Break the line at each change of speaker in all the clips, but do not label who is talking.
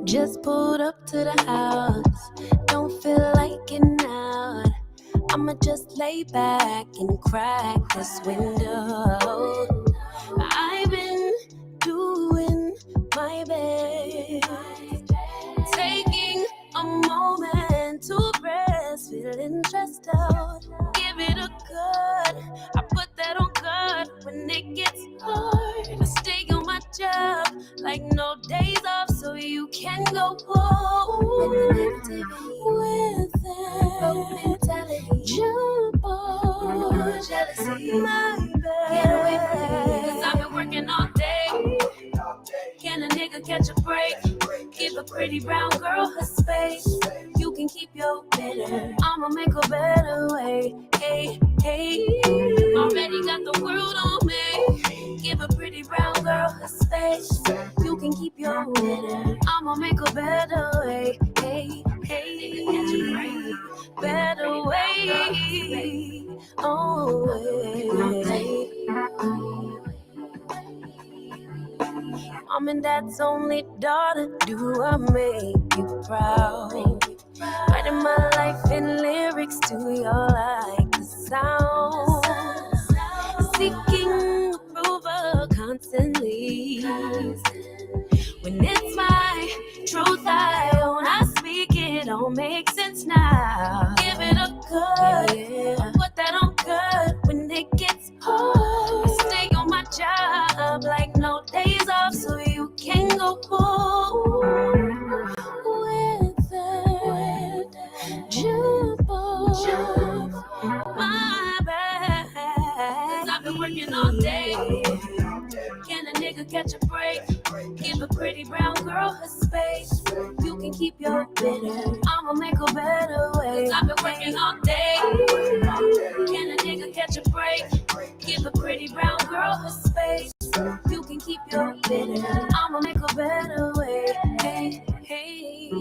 Just pulled up to the house, don't feel like getting out. I'ma just lay back and crack this window. I've been doing my best, taking a moment to rest, feeling stressed out. Give it a good, I put that on good when it gets hard. I stay on my job like no days off, so you can go home with that mentality. Jump on, jealousy, my bad. Get away from me, 'cause I've been working all day. Can a nigga catch a break? Give a pretty brown girl her space. You can keep your bitter, I'ma make a better way. Hey, hey, already got the world on me. Give a pretty brown girl her space. You can keep your bitter, I'ma make a better way. Hey, hey, catch a break, better way. Oh, hey. Mom and dad's only daughter, do I make you proud? Writing my life in lyrics, do you like the sound? Seeking approval constantly. When it's my truth I own, I speak it, all makes sense now. Give it a good, put that on good when it gets hard. I stay on my job like no days off, so you can go home with that. Jump on my back, 'cause I've been working all day. Can a nigga catch a break? Give a pretty brown girl her space. You can keep your bitter, I'ma make a better way. 'Cause I've been working all day. Can a nigga catch a break? Give a pretty brown girl her space. You can keep your bitter, I'ma make a better way. Hey, hey,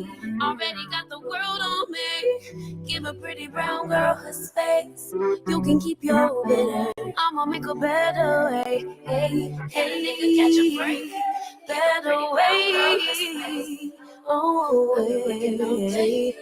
already got the world on me. Give a pretty brown girl her space. You can keep your bitter, I'ma make a better way. Hey, hey, nigga, catch a break. Better way. Oh, way.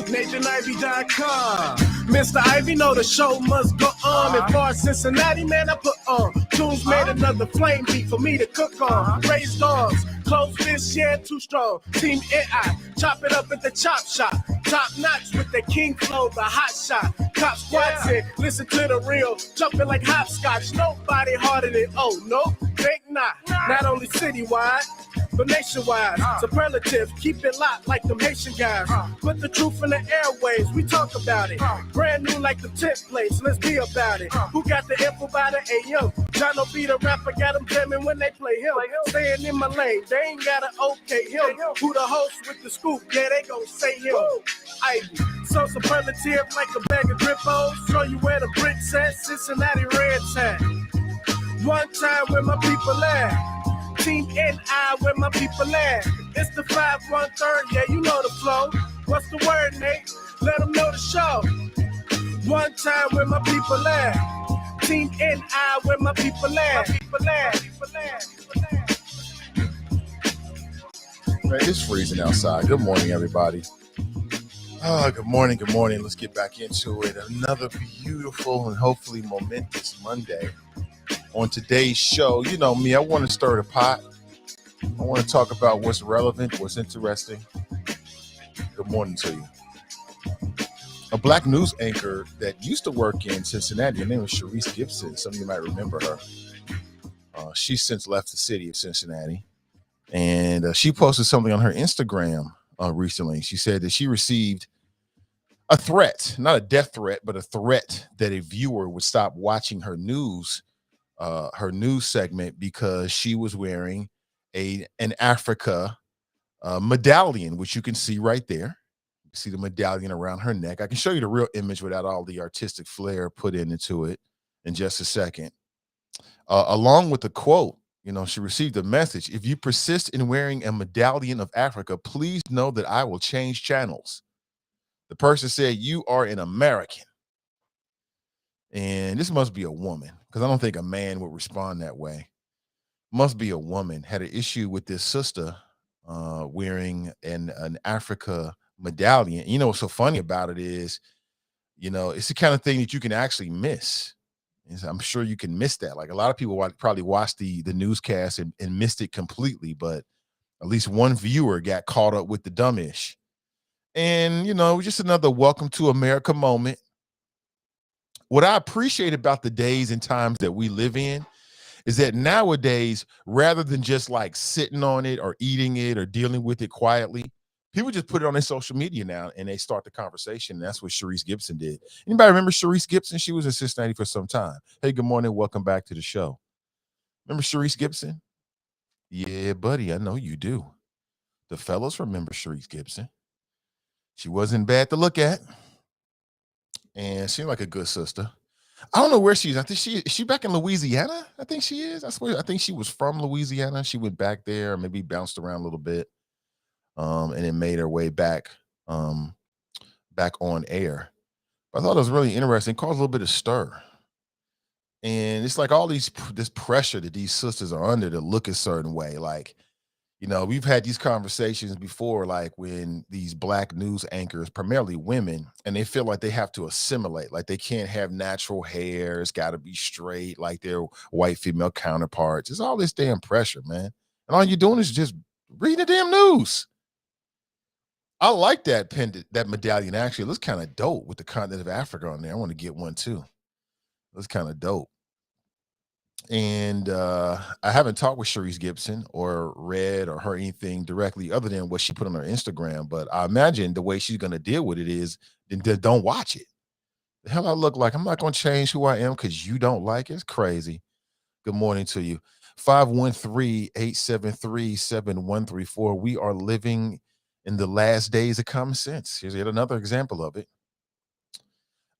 NathanIvey.com. Mr. Ivy know the show must go on. And far as Cincinnati, man, I put on. Tunes made another flame beat for me to cook on. Raised dogs, closed fists, yeah, too strong. Team AI, chop it up at the chop shop. Top notch with the king flow, the hot shot. Cop squats in, listen to the real. Jumping like hopscotch, nobody harder than, oh, no, think not. Not only citywide, but nationwide. Superlative, keep it locked like them Haitian guys. Put the truth in the airwaves, we talk about it. Brand new like the templates, let's be about it. Who got the info by the AM? John be the rapper, got them jamming when they play him. Staying in my lane, they ain't gotta okay him. Who the host with the scoop? Yeah, they gon' say him. Ivy, so superlative like a bag of Grippos. Show you where the bricks at, Cincinnati Reds at. One time where my people at. Team NI where my people at. It's the 513, yeah, you know the flow. What's the word, Nate? Let them know the show. One time where my people at. Team NI where my people at.
Man, it's freezing outside. Good morning, everybody. Good morning. Let's get back into it. Another beautiful and hopefully momentous Monday. On today's show, you know me, I want to stir the pot. I want to talk about what's relevant, what's interesting. Good morning to you. A black news anchor that used to work in Cincinnati, her name was Sharice Gibson. Some of you might remember her. She's since left the city of Cincinnati. And she posted something on her Instagram recently. She said that she received a threat, not a death threat, but a threat that a viewer would stop watching her news segment because she was wearing an Africa medallion, which you can see right there. You see the medallion around her neck. I can show you the real image without all the artistic flair put into it in just a second. Along with the quote, you know, she received a message. If you persist in wearing a medallion of Africa, please know that I will change channels. The person said, you are an American. And this must be a woman, because I don't think a man would respond that way. Must be a woman. Had an issue with this sister wearing an Africa medallion. You know what's so funny about it is, you know, it's the kind of thing that you can actually miss. I'm sure you can miss that. Like a lot of people probably watched the newscast and missed it completely, but at least one viewer got caught up with the dumbish. And, you know, just another welcome to America moment. What I appreciate about the days and times that we live in is that nowadays, rather than just like sitting on it or eating it or dealing with it quietly, people just put it on their social media now and they start the conversation. And that's what Sharice Gibson did. Anybody remember Sharice Gibson? She was in Cincinnati for some time. Hey, good morning. Welcome back to the show. Remember Sharice Gibson? Yeah, buddy, I know you do. The fellows remember Sharice Gibson. She wasn't bad to look at. And seemed like a good sister. I don't know where she is. I think is she back in Louisiana? I think she is. I swear. I think she was from Louisiana. She went back there, maybe bounced around a little bit, and then made her way back on air. But I thought it was really interesting. It caused a little bit of stir. And it's like all this pressure that these sisters are under to look a certain way. Like, you know, we've had these conversations before, like when these black news anchors, primarily women, and they feel like they have to assimilate, like they can't have natural hair. It's got to be straight like their white female counterparts. It's all this damn pressure, man. And all you're doing is just read the damn news. I like that pendant, that medallion. Actually, it looks kind of dope with the continent of Africa on there. I want to get one too. It looks kind of dope. And I haven't talked with Sharice Gibson or read or heard anything directly other than what she put on her Instagram. But I imagine the way she's going to deal with it is don't watch it. The hell I look like? I'm not going to change who I am because you don't like it. It's crazy. Good morning to you. 513-873-7134. We are living in the last days of common sense. Here's yet another example of it.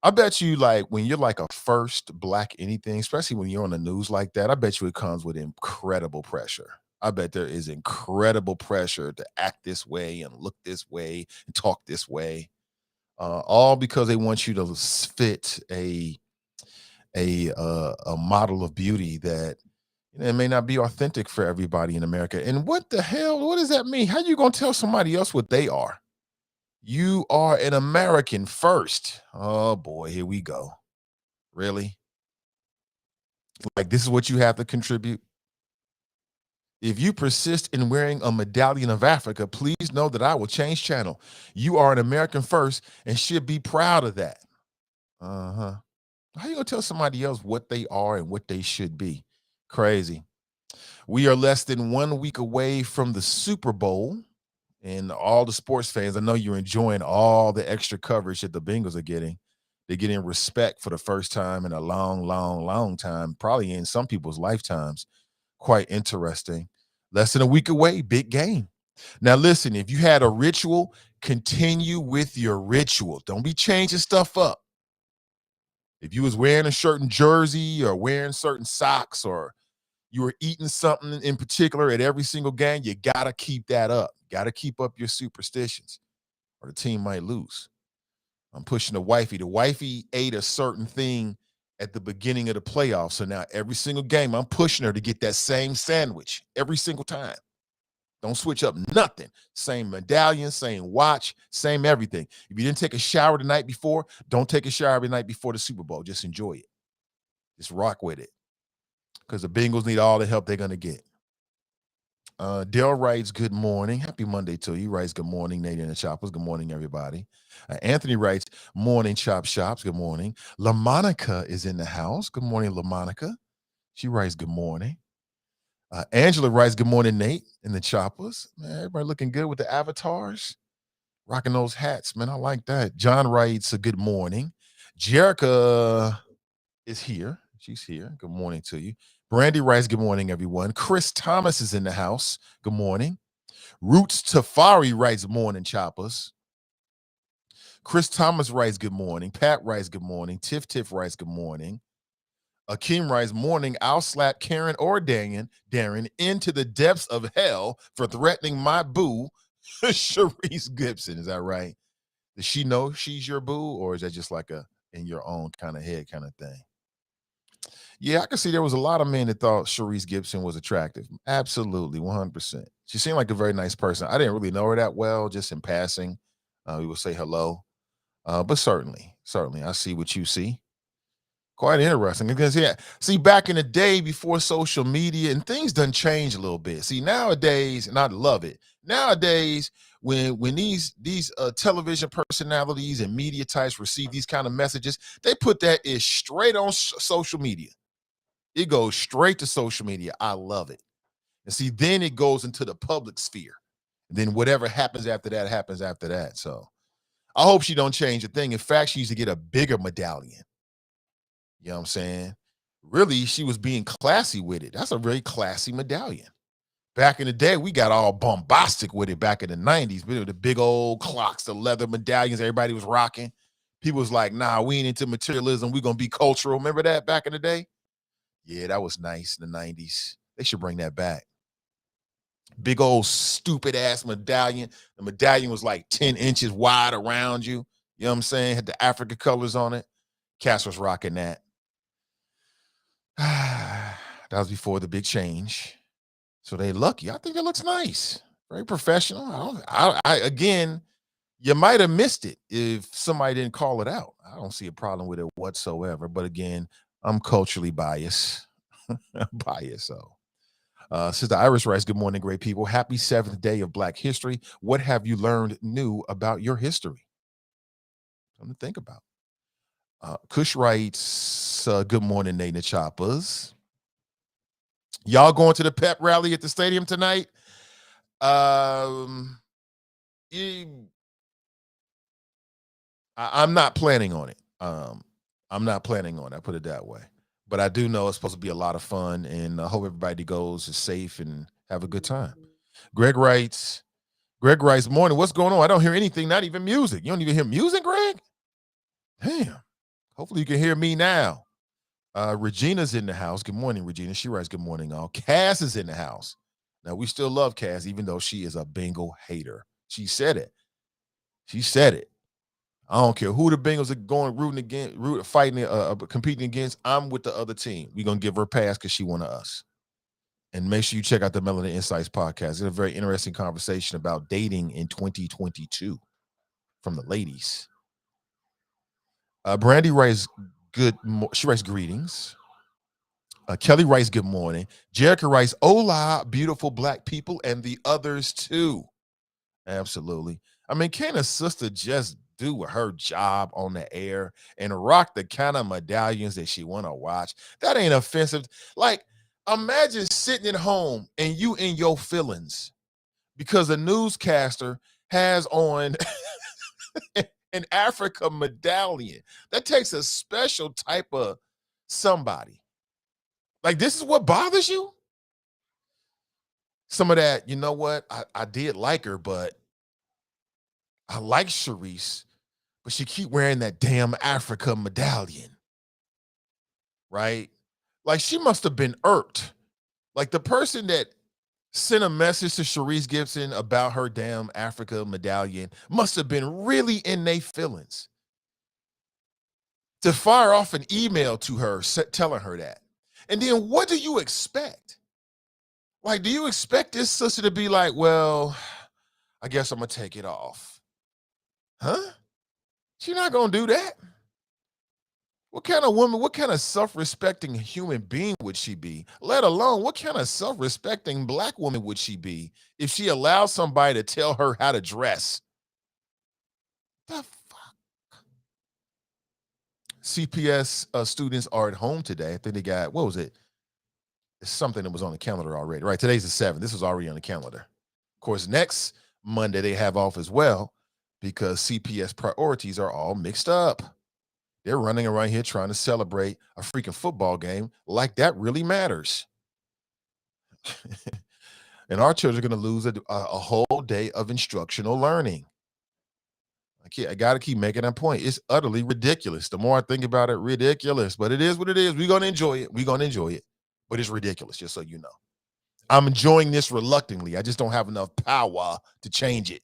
I bet you, like, when you're like a first black anything, especially when you're on the news like that, I bet you it comes with incredible pressure. I bet there is incredible pressure to act this way and look this way and talk this way, all because they want you to fit a model of beauty that, It may not be authentic for everybody in America. And what the hell? What does that mean? How you gonna tell somebody else what they are? You are an American first. Oh boy, here we go. Really? Like this is what you have to contribute? If you persist in wearing a medallion of Africa, please know that I will change channel. You are an American first and should be proud of that. Uh-huh. How you gonna tell somebody else what they are and what they should be? Crazy. We are less than 1 week away from the Super Bowl. And all the sports fans, I know you're enjoying all the extra coverage that the Bengals are getting. They're getting respect for the first time in a long, long, long time, probably in some people's lifetimes. Quite interesting. Less than a week away, big game. Now, listen, if you had a ritual, continue with your ritual. Don't be changing stuff up. If you was wearing a certain jersey or wearing certain socks or you were eating something in particular at every single game, you got to keep that up. Got to keep up your superstitions or the team might lose. I'm pushing the wifey. The wifey ate a certain thing at the beginning of the playoffs. So now every single game, I'm pushing her to get that same sandwich every single time. Don't switch up nothing. Same medallion, same watch, same everything. If you didn't take a shower the night before, don't take a shower the night before the Super Bowl. Just enjoy it. Just rock with it. Because the Bengals need all the help they're going to get. Dale writes, good morning. Happy Monday to you. He writes, good morning, Nate and the Choppers. Good morning, everybody. Anthony writes, morning, Chop Shops. Good morning. LaMonica is in the house. Good morning, LaMonica. She writes, good morning. Angela writes, good morning, Nate and the Choppers. Man, everybody looking good with the avatars. Rocking those hats, man. I like that. John writes, a good morning. Jerica is here. She's here. Good morning to you. Brandy writes, good morning, everyone. Chris Thomas is in the house. Good morning. Roots Tafari writes, morning, Choppers. Chris Thomas writes, good morning. Pat writes, good morning. Tiff writes, good morning. Akeem writes, morning. I'll slap Karen or Darren into the depths of hell for threatening my boo, Sharice Gibson. Is that right? Does she know she's your boo, or is that just like a in your own kind of head kind of thing? Yeah, I can see there was a lot of men that thought Sharice Gibson was attractive. Absolutely, 100%. She seemed like a very nice person. I didn't really know her that well, just in passing. We would say hello. But certainly, I see what you see. Quite interesting. Because, yeah, see, back in the day before social media, and things done change a little bit. See, nowadays, and I love it, nowadays, when these television personalities and media types receive these kind of messages, they put that is straight on social media. It goes straight to social media. I love it. And see, then it goes into the public sphere. And then whatever happens after that happens after that. So I hope she don't change a thing. In fact, she needs to get a bigger medallion. You know what I'm saying? Really, she was being classy with it. That's a very classy medallion. Back in the day, we got all bombastic with it back in the 90s. The big old clocks, the leather medallions everybody was rocking. People was like, nah, we ain't into materialism. We're going to be cultural. Remember that back in the day? Yeah, that was nice in the 90s. They should bring that back. Big old stupid ass medallion. The medallion was like 10 inches wide around you. You know what I'm saying? Had the Africa colors on it. Cass was rocking that. That was before the big change. So they lucky. I think it looks nice. Very professional. Again, you might have missed it if somebody didn't call it out. I don't see a problem with it whatsoever. But again, I'm culturally biased. So. Sister Iris writes, good morning, great people. Happy 7th day of Black History. What have you learned new about your history? Something to think about. Kush writes, good morning, Nate and the Choppers. Y'all going to the pep rally at the stadium tonight? I'm not planning on it. I'm not planning on it. I put it that way. But I do know it's supposed to be a lot of fun, and I hope everybody goes is safe and have a good time. Greg writes, morning, what's going on? I don't hear anything, not even music. You don't even hear music, Greg? Damn. Hopefully you can hear me now. Regina's in the house. Good morning, Regina. She writes, good morning, all. Cass is in the house. Now, we still love Cass, even though she is a Bengal hater. She said it. I don't care who the Bengals are fighting, competing against. I'm with the other team. We're going to give her a pass because she one of us. And make sure you check out the Melanin Insights podcast. It's a very interesting conversation about dating in 2022 from the ladies. Brandy writes she writes greetings. Kelly writes good morning. Jerica writes hola, beautiful black people, and the others too. Absolutely. I mean, can a sister just do her job on the air and rock the kind of medallions that she want to watch? That ain't offensive. Like, imagine sitting at home and you in your feelings because a newscaster has on an Africa medallion. That takes a special type of somebody. Like, this is what bothers you? Some of that, you know what? I did like her, but I like Sharice, but she keep wearing that damn Africa medallion. Right? Like, she must have been irked. Like, the person that sent a message to Sharice Gibson about her damn Africa medallion must have been really in their feelings to fire off an email to her telling her that. And then what do you expect? Like, do you expect this sister to be like, well, I guess I'm going to take it off? Huh? She's not going to do that. What kind of woman, what kind of self-respecting human being would she be? Let alone, what kind of self-respecting black woman would she be if she allowed somebody to tell her how to dress? The fuck? CPS students are at home today. I think they got, what was it? It's something that was on the calendar already. Right, today's the 7th. This was already on the calendar. Of course, next Monday they have off as well because CPS priorities are all mixed up. They're running around here trying to celebrate a freaking football game like that really matters. And our children are going to lose a whole day of instructional learning. I got to keep making that point. It's utterly ridiculous. The more I think about it, ridiculous. But it is what it is. We're going to enjoy it. We're going to enjoy it. But it's ridiculous, just so you know. I'm enjoying this reluctantly. I just don't have enough power to change it.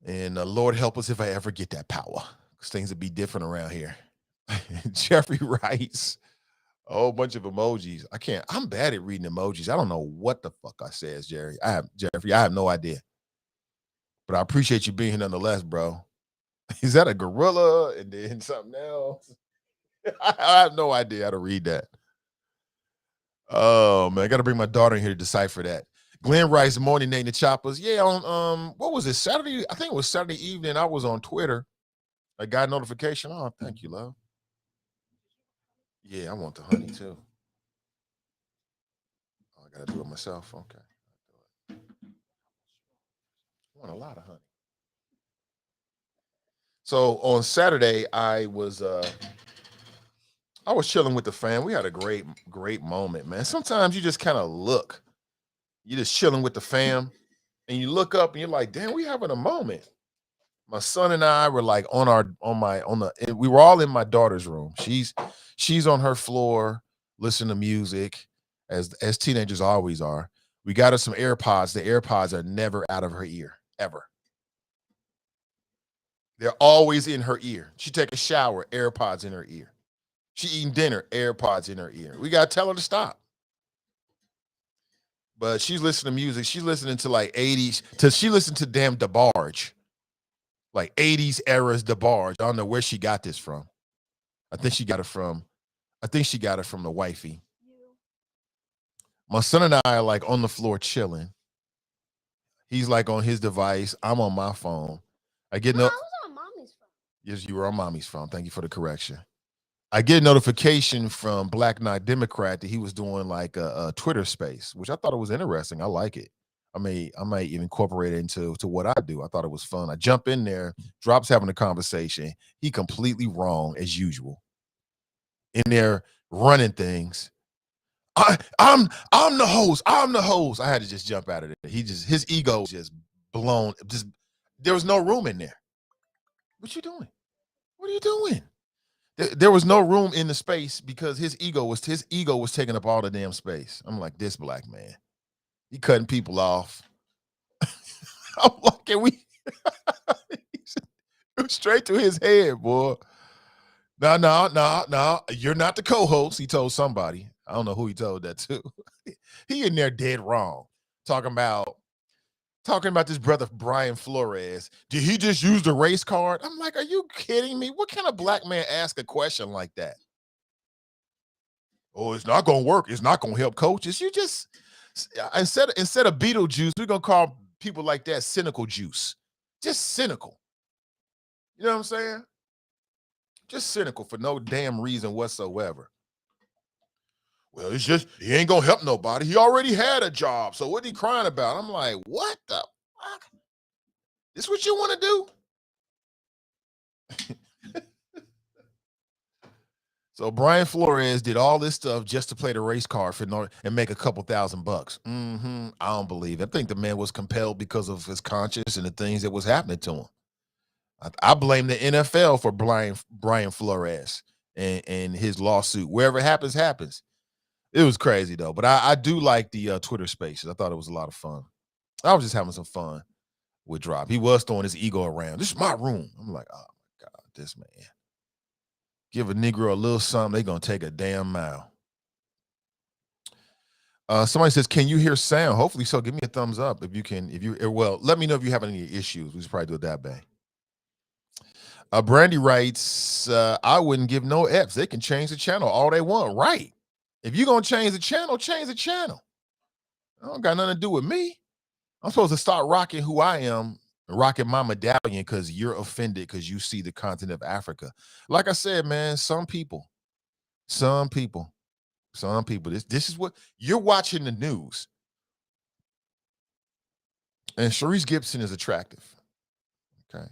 And Lord help us if I ever get that power, because things would be different around here. Jeffrey writes a whole bunch of emojis. I'm bad at reading emojis. I don't know what the fuck I says, Jeffrey. I have no idea. But I appreciate you being here nonetheless, bro. Is that a gorilla and then something else? I have no idea how to read that. Oh man, I got to bring my daughter in here to decipher that. Glenn writes, morning, Nate the Choppers. Yeah, on what was it? Saturday? I think it was Saturday evening. I was on Twitter. I got a notification. Oh, thank you, love. Yeah, I want the honey too. Oh, I gotta do it myself. Okay. I want a lot of honey. So on Saturday, I was chilling with the fam. We had a great moment, man. Sometimes you just kind of look. You're just chilling with the fam, and you look up and you're like, damn, we having a moment. My son and I were like we were all in my daughter's room. She's on her floor listening to music as teenagers always are. We got her some AirPods. The AirPods are never out of her ear, ever. They're always in her ear. She take a shower, AirPods in her ear. She eating dinner, AirPods in her ear. We got to tell her to stop. But she's listening to music. She's listening to like 80s. She listened to damn DeBarge. Like 80s eras DeBarge. I don't know where she got this from. I think she got it from the wifey. My son and I are like on the floor chilling. He's like on his device. I'm on my phone. I was on mommy's phone. Yes, you were on mommy's phone. Thank you for the correction. I get a notification from Black Knight Democrat that he was doing like a Twitter space, which I thought it was interesting. I like it. I might even incorporate it into what I do. I thought it was fun. I jump in there, Drop's having a conversation. He completely wrong as usual. In there running things. I'm the host. I'm the host. I had to just jump out of there. His ego was just blown. There was no room in there. What you doing? What are you doing? There was no room in the space because his ego was taking up all the damn space. I'm like, this black man, he cutting people off. I'm like, can we? Straight to his head, boy. No. You're not the co-host. He told somebody. I don't know who he told that to. He in there dead wrong. Talking about this brother Brian Flores. Did he just use the race card? I'm like, are you kidding me? What kind of black man ask a question like that? Oh, it's not gonna work. It's not gonna help coaches. You just instead of Beetlejuice, we're gonna call people like that cynical juice. Just cynical. You know what I'm saying? Just cynical for no damn reason whatsoever. Well, it's just he ain't gonna help nobody. He already had a job. So what he crying about? I'm like, what the fuck? This what you want to do? So Brian Flores did all this stuff just to play the race card and make a couple $1,000. I don't believe it. I think the man was compelled because of his conscience and the things that was happening to him. I blame the NFL for Brian Flores and his lawsuit. Wherever it happens, happens. It was crazy though, but I do like the Twitter Spaces. I thought it was a lot of fun. I was just having some fun with Drop. He was throwing his ego around. This is my room. I'm like, oh my God, this man. Give a Negro a little something, they're gonna take a damn mile. Somebody says, can you hear sound? Hopefully so. Give me a thumbs up if you can. Well, let me know if you have any issues. We should probably do it that way. Brandy writes, I wouldn't give no F's. They can change the channel all they want. Right. If you're gonna change the channel, change the channel. I don't got nothing to do with me. I'm supposed to start rocking who I am, rocking my medallion because you're offended because you see the continent of Africa. Like I said, man, some people, this is what you're watching the news. And Sharice Gibson is attractive. Okay.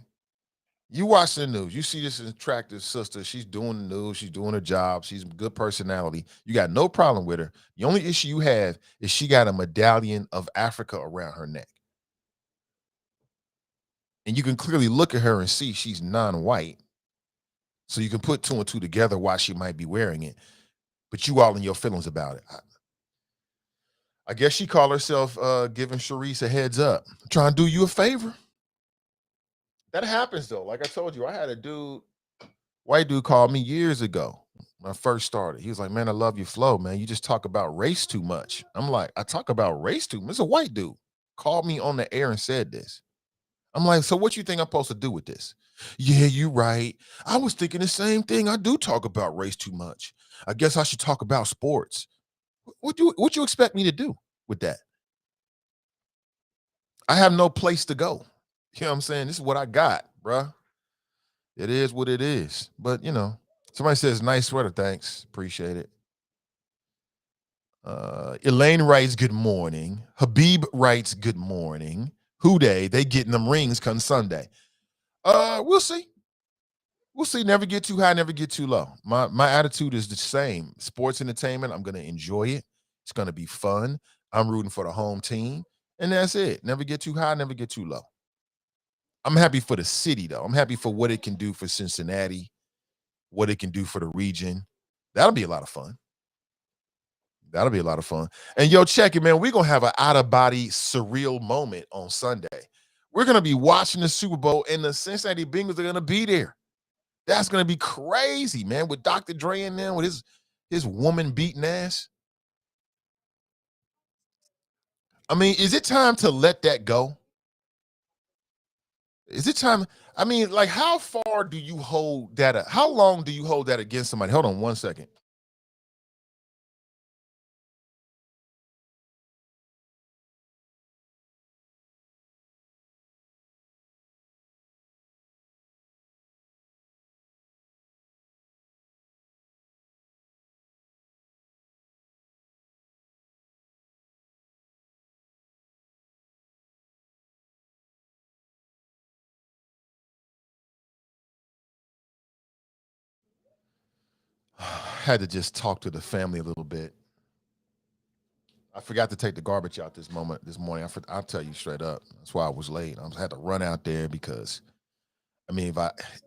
You watch the news, you see this attractive sister. She's doing the news, she's doing her job, she's a good personality. You got no problem with her. The only issue you have is she got a medallion of Africa around her neck. And you can clearly look at her and see she's non-white. So you can put two and two together why she might be wearing it. But you all in your feelings about it. I guess she called herself giving Sharice a heads up. I'm trying to do you a favor. That happens though. Like I told you, I had a white dude called me years ago when I first started. He was like, man, I love your flow, man. You just talk about race too much. I'm like, I talk about race too much. It's a white dude. Called me on the air and said this. I'm like, so what you think I'm supposed to do with this? Yeah, you're right. I was thinking the same thing. I do talk about race too much. I guess I should talk about sports. What you expect me to do with that? I have no place to go. You know what I'm saying? This is what I got, bruh. It is what it is. But, you know, somebody says, nice sweater, thanks. Appreciate it. Elaine writes, good morning. Habib writes, good morning. Houday, they getting them rings come Sunday. We'll see. We'll see. Never get too high, never get too low. My attitude is the same. Sports entertainment, I'm going to enjoy it. It's going to be fun. I'm rooting for the home team. And that's it. Never get too high, never get too low. I'm happy for the city, though. I'm happy for what it can do for Cincinnati, what it can do for the region. That'll be a lot of fun. That'll be a lot of fun. And yo, check it, man. We're going to have an out-of-body surreal moment on Sunday. We're going to be watching the Super Bowl, and the Cincinnati Bengals are going to be there. That's going to be crazy, man, with Dr. Dre in there, with his woman-beating ass. I mean, is it time to let that go? Is it time? I mean, like, how far do you hold that? How long do you hold that against somebody? Hold on 1 second. Had to just talk to the family a little bit. I forgot to take the garbage out this morning. I'll tell you straight up. That's why I was late. I had to run out there because, I mean,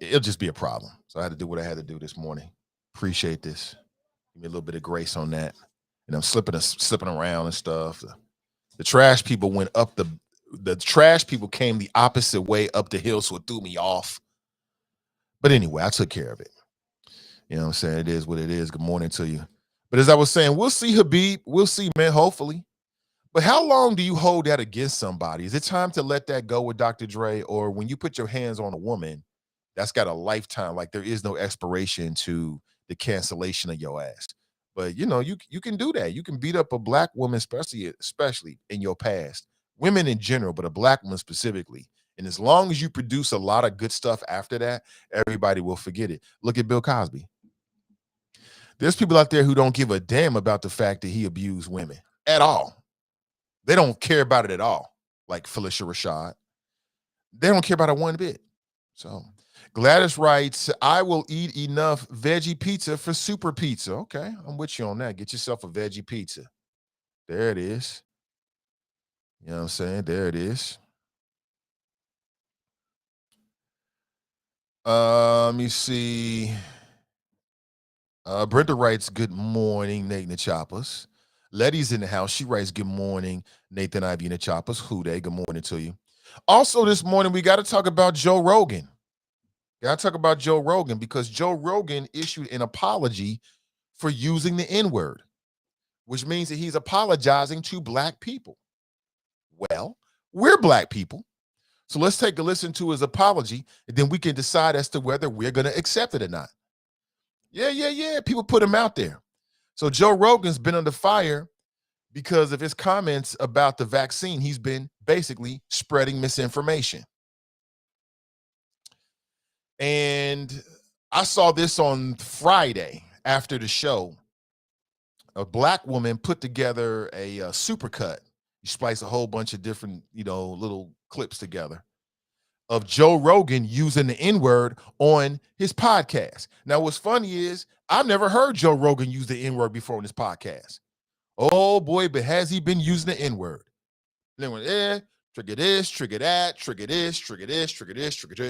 it'll just be a problem. So I had to do what I had to do this morning. Appreciate this. Give me a little bit of grace on that. And I'm slipping around and stuff. The trash people went up the trash people came the opposite way up the hill, so it threw me off. But anyway, I took care of it. You know what I'm saying? It is what it is. Good morning to you. But as I was saying, we'll see Habib. We'll see, man, hopefully. But how long do you hold that against somebody? Is it time to let that go with Dr. Dre? Or when you put your hands on a woman, that's got a lifetime, like there is no expiration to the cancellation of your ass. But you can do that. You can beat up a black woman, especially in your past. Women in general, but a black woman specifically. And as long as you produce a lot of good stuff after that, everybody will forget it. Look at Bill Cosby. There's people out there who don't give a damn about the fact that he abused women at all. They don't care about it at all. Like Felicia Rashad. They don't care about it one bit. So Gladys writes, I will eat enough veggie pizza for super pizza. Okay, I'm with you on that. Get yourself a veggie pizza. There it is. You know what I'm saying? There it is. Let me see. Brenda writes, good morning, Nate and the Choppers. Letty's in the house. She writes, good morning, Nathan Ivey and the Choppers. Who they? Good morning to you. Also this morning, we got to talk about Joe Rogan. Got to talk about Joe Rogan because Joe Rogan issued an apology for using the N-word, which means that he's apologizing to black people. Well, we're black people. So let's take a listen to his apology, and then we can decide as to whether we're going to accept it or not. Yeah. People put him out there. So Joe Rogan's been under fire because of his comments about the vaccine. He's been basically spreading misinformation. And I saw this on Friday after the show. A black woman put together a supercut. You splice a whole bunch of different, little clips together of Joe Rogan using the N-word on his podcast. Now, what's funny is I've never heard Joe Rogan use the N-word before on his podcast. Oh boy, but has he been using the N-word? Then went, trigger this, trigger that, trigger this, trigger this, trigger this, trigger,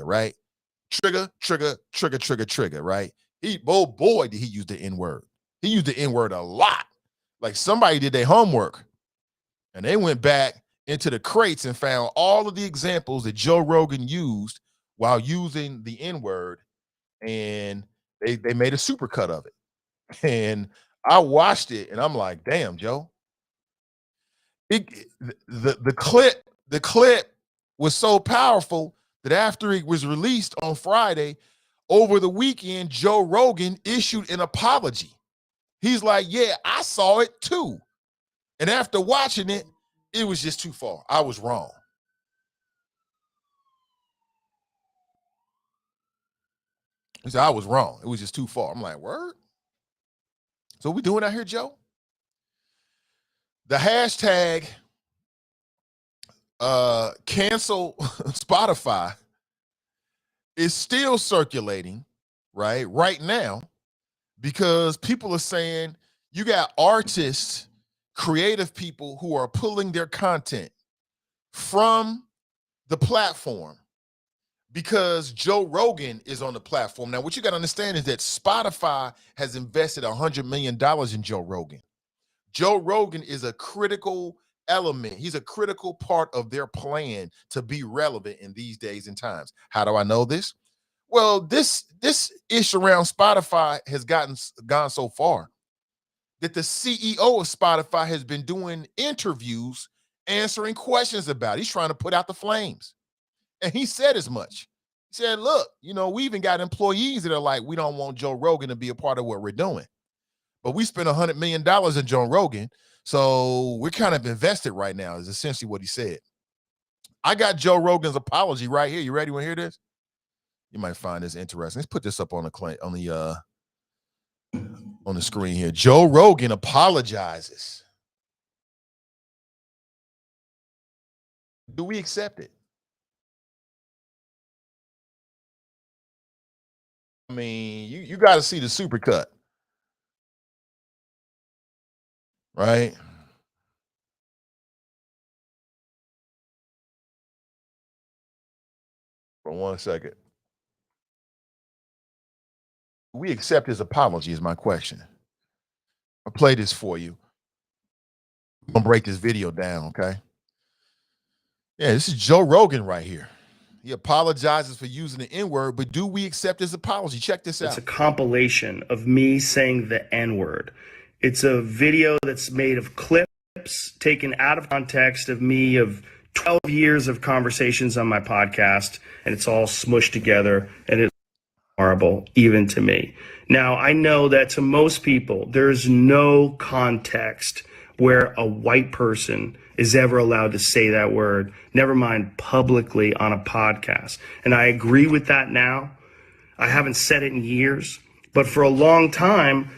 right? Trigger, right? Oh boy, did he use the N-word. He used the N-word a lot. Like somebody did their homework and they went back into the crates and found all of the examples that Joe Rogan used while using the N-word, and they made a supercut of it. And I watched it and I'm like, damn, Joe. The clip was so powerful that after it was released on Friday, over the weekend, Joe Rogan issued an apology. He's like, yeah, I saw it too. And after watching it, it was just too far. I was wrong. He said, I was wrong. It was just too far. I'm like, word? So what we doing out here, Joe? The hashtag cancel Spotify is still circulating, right now, because people are saying you got artists, creative people who are pulling their content from the platform because Joe Rogan is on the platform. Now, what you got to understand is that Spotify has invested $100 million in Joe Rogan. Joe Rogan is a critical element. He's a critical part of their plan to be relevant in these days and times. How do I know this? Well, this ish around Spotify has gone so far that the CEO of Spotify has been doing interviews, answering questions about it. He's trying to put out the flames. And he said as much. He said, look, we even got employees that are like, we don't want Joe Rogan to be a part of what we're doing. But we spent $100 million in Joe Rogan, so we're kind of invested right now, is essentially what he said. I got Joe Rogan's apology right here. You ready? Want to hear this? You might find this interesting. Let's put this up on the screen here. Joe Rogan apologizes. Do we accept it? I mean, you got to see the supercut. Right? For 1 second. We accept his apology is my question. I'll play this for you. I'm gonna break this video down, okay? Yeah, this is Joe Rogan right here. He apologizes for using the N-word, but do we accept his apology? Check this out.
It's a compilation of me saying the N-word. It's a video that's made of clips taken out of context of me of 12 years of conversations on my podcast, and it's all smushed together, and it's horrible, even to me. Now, I know that to most people, there's no context where a white person is ever allowed to say that word, never mind publicly on a podcast. And I agree with that now. I haven't said it in years, but for a long time,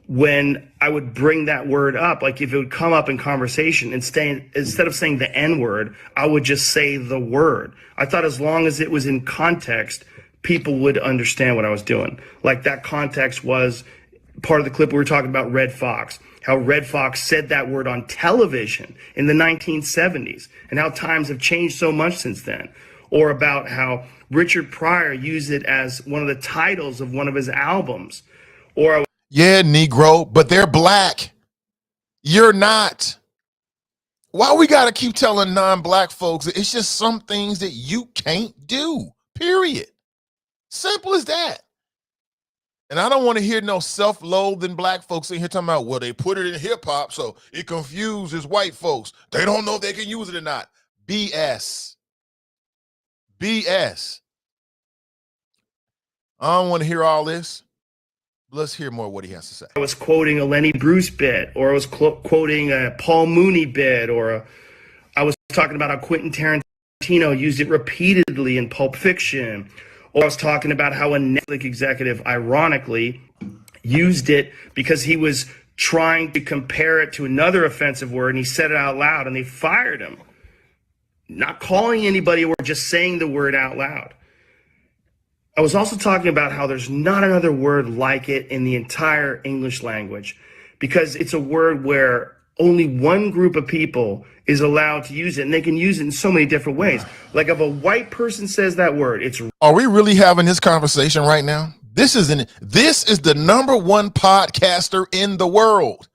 when I would bring that word up, like if it would come up in conversation, instead of saying the N-word, I would just say the word. I thought as long as it was in context, people would understand what I was doing. Like that context was part of the clip we were talking about Red Fox, how Red Fox said that word on television in the 1970s, and how times have changed so much since then. Or about how Richard Pryor used it as one of the titles of one of his albums. Or
yeah, Negro, but they're black. You're not. Why we got to keep telling non-black folks that it's just some things that you can't do, period. Simple as that. And I don't want to hear no self-loathing black folks in here talking about, well, they put it in hip-hop, so it confuses white folks. They don't know if they can use it or not. BS. BS. I don't want to hear all this. Let's hear more of what he has to say.
I was quoting a Lenny Bruce bit, or I was quoting a Paul Mooney bit, or I was talking about how Quentin Tarantino used it repeatedly in Pulp Fiction, or I was talking about how a Netflix executive, ironically, used it because he was trying to compare it to another offensive word, and he said it out loud, and they fired him. Not calling anybody or just saying the word out loud. I was also talking about how there's not another word like it in the entire English language, because it's a word where only one group of people is allowed to use it, and they can use it in so many different ways. Like if a white person says that word, it's...
Are we really having this conversation right now? This is the #1 podcaster in the world.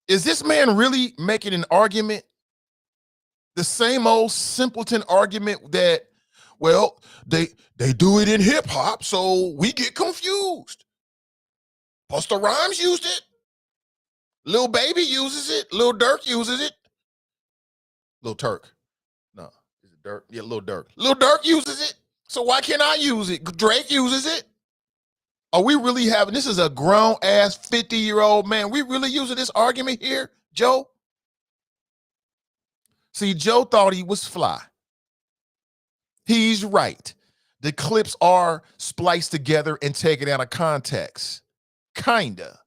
Is this man really making an argument? The same old simpleton argument that, well, they do it in hip hop, so we get confused. Busta Rhymes used it. Lil Baby uses it. Lil Durk uses it. Lil Turk. No, is it Durk? Yeah, Lil Durk. Lil Durk uses it. So why can't I use it? Drake uses it. Are we really having, this is a grown ass 50-year-old man. We really using this argument here, Joe? See, Joe thought he was fly. He's right. The clips are spliced together and taken out of context. Kinda.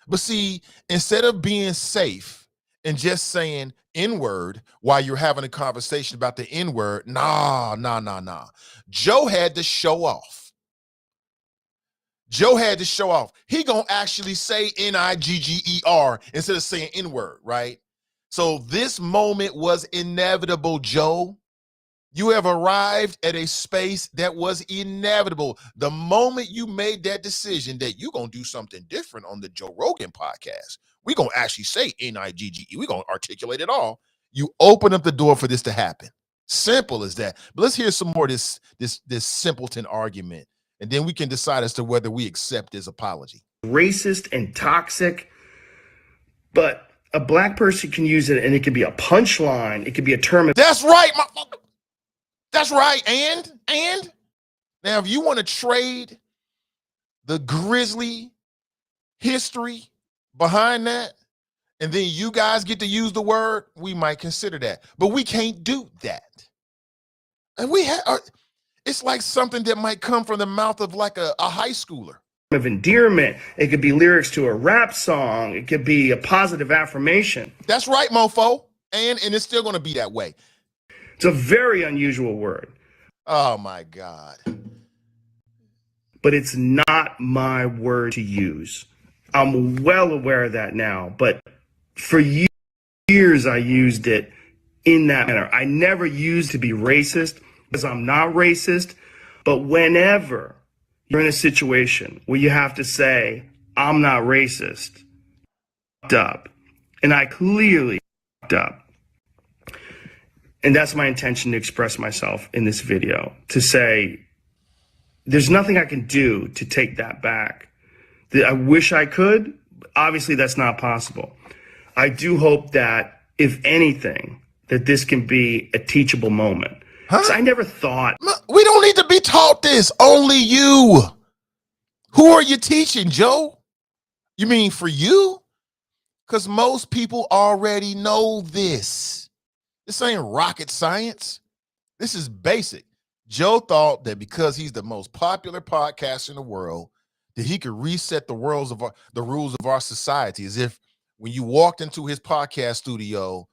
But see, instead of being safe and just saying N-word while you're having a conversation about the N-word, nah. Joe had to show off. Joe had to show off. He gonna actually say Nigger instead of saying N-word, right? So this moment was inevitable, Joe. You have arrived at a space that was inevitable. The moment you made that decision that you're going to do something different on the Joe Rogan podcast, we're going to actually say Nigger. We're going to articulate it all. You open up the door for this to happen. Simple as that. But let's hear some more of this simpleton argument, and then we can decide as to whether we accept his apology.
Racist and toxic, but a black person can use it, and it could be a punchline. It could be a term.
That's right, motherfucker. That's right. And now, if you want to trade the grisly history behind that, and then you guys get to use the word, we might consider that. But we can't do that. And it's like something that might come from the mouth of like a high schooler.
Of endearment. It could be lyrics to a rap song. It could be a positive affirmation.
That's right, mofo. And it's still going to be that way.
It's a very unusual word.
Oh, my God.
But it's not my word to use. I'm well aware of that now. But for years, I used it in that manner. I never used to be racist because I'm not racist. But whenever you're in a situation where you have to say, I'm not racist, up. And I clearly up. And that's my intention to express myself in this video, to say there's nothing I can do to take that back. I wish I could. Obviously, that's not possible. I do hope that, if anything, that this can be a teachable moment. Huh? I never thought.
We don't need to be taught this. Only you. Who are you teaching, Joe? You mean for you? Because most people already know this. This ain't rocket science. This is basic. Joe thought that because he's the most popular podcaster in the world, that he could reset the rules of our society, as if when you walked into his podcast studio,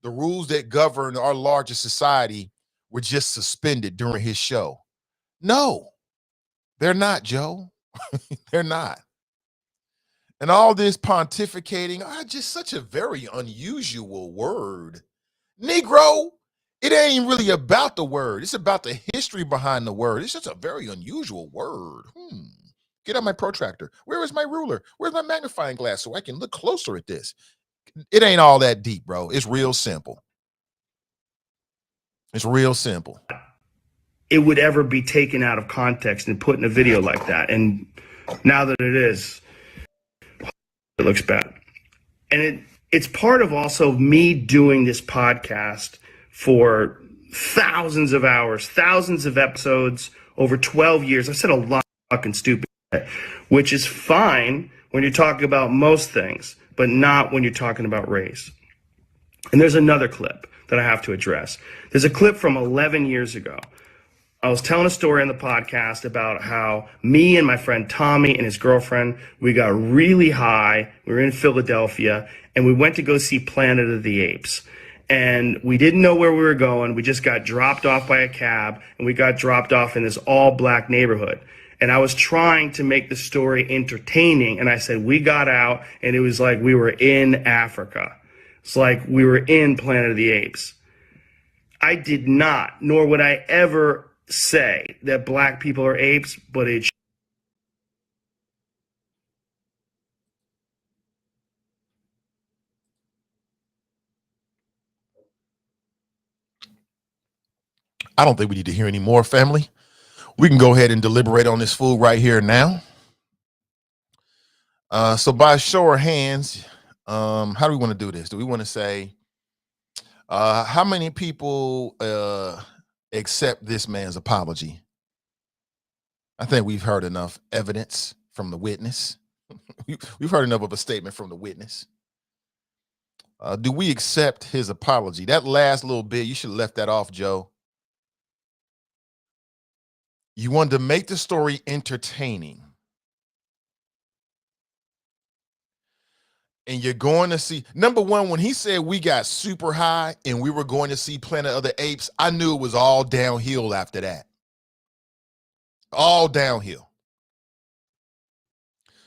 the rules that govern our larger society were just suspended during his show. No, they're not, Joe. They're not. And all this pontificating, just such a very unusual word. Negro, it ain't really about the word. It's about the history behind the word. It's just a very unusual word. Get out my protractor. Where is my ruler? Where's my magnifying glass so I can look closer at this? It ain't all that deep, bro. It's real simple. It's real simple.
It would ever be taken out of context and put in a video like that. And now that it is, it looks bad. And it's part of also me doing this podcast for thousands of hours, thousands of episodes over 12 years. I said a lot of fucking stupid shit, which is fine when you're talking about most things, but not when you're talking about race. And there's another clip that I have to address. There's a clip from 11 years ago. I was telling a story on the podcast about how me and my friend Tommy and his girlfriend, we got really high. We were in Philadelphia and we went to go see Planet of the Apes. And we didn't know where we were going. We just got dropped off by a cab and we got dropped off in this all black neighborhood. And I was trying to make the story entertaining. And I said, we got out and it was like we were in Africa. It's like we were in Planet of the Apes. I did not, nor would I ever say that black people are apes, but it
I don't think we need to hear any more, family. We can go ahead and deliberate on this fool right here now. So by show of hands, how do we want to do this? Do we want to say how many people accept this man's apology? I think we've heard enough evidence from the witness. We've heard enough of a statement from the witness. Do we accept his apology? That last little bit, you should have left that off, Joe. You wanted to make the story entertaining. And you're going to see, number one, when he said we got super high and we were going to see Planet of the Apes, I knew it was all downhill after that. All downhill.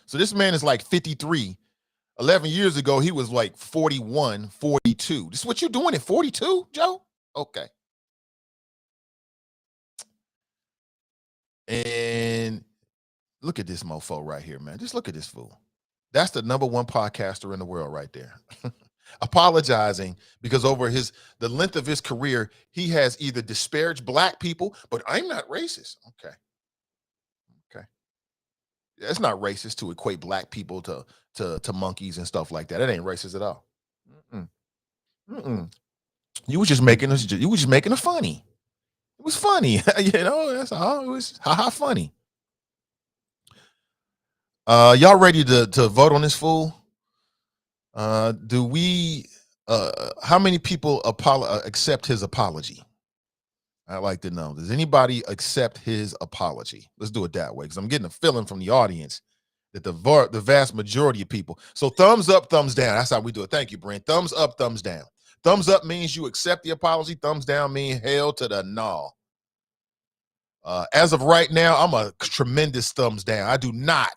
So this man is like 53. 11 years ago, he was like 41, 42. This is what you're doing at 42, Joe? Okay. And look at this mofo right here, man. Just look at this fool. That's the number one podcaster in the world right there. Apologizing because over the length of his career, he has either disparaged black people, but I'm not racist. Okay. It's not racist to equate black people to monkeys and stuff like that. It ain't racist at all. You was just making it funny. It was funny. That's all. It was haha funny. Y'all ready to vote on this fool? Do we how many people accept his apology? I'd like to know. Does anybody accept his apology? Let's do it that way, because I'm getting a feeling from the audience that the vast majority of people. So thumbs up, thumbs down. That's how we do it. Thank you, Brent. Thumbs up, thumbs down. Thumbs up means you accept the apology. Thumbs down means hell to the no. As of right now, I'm a tremendous thumbs down. I do not.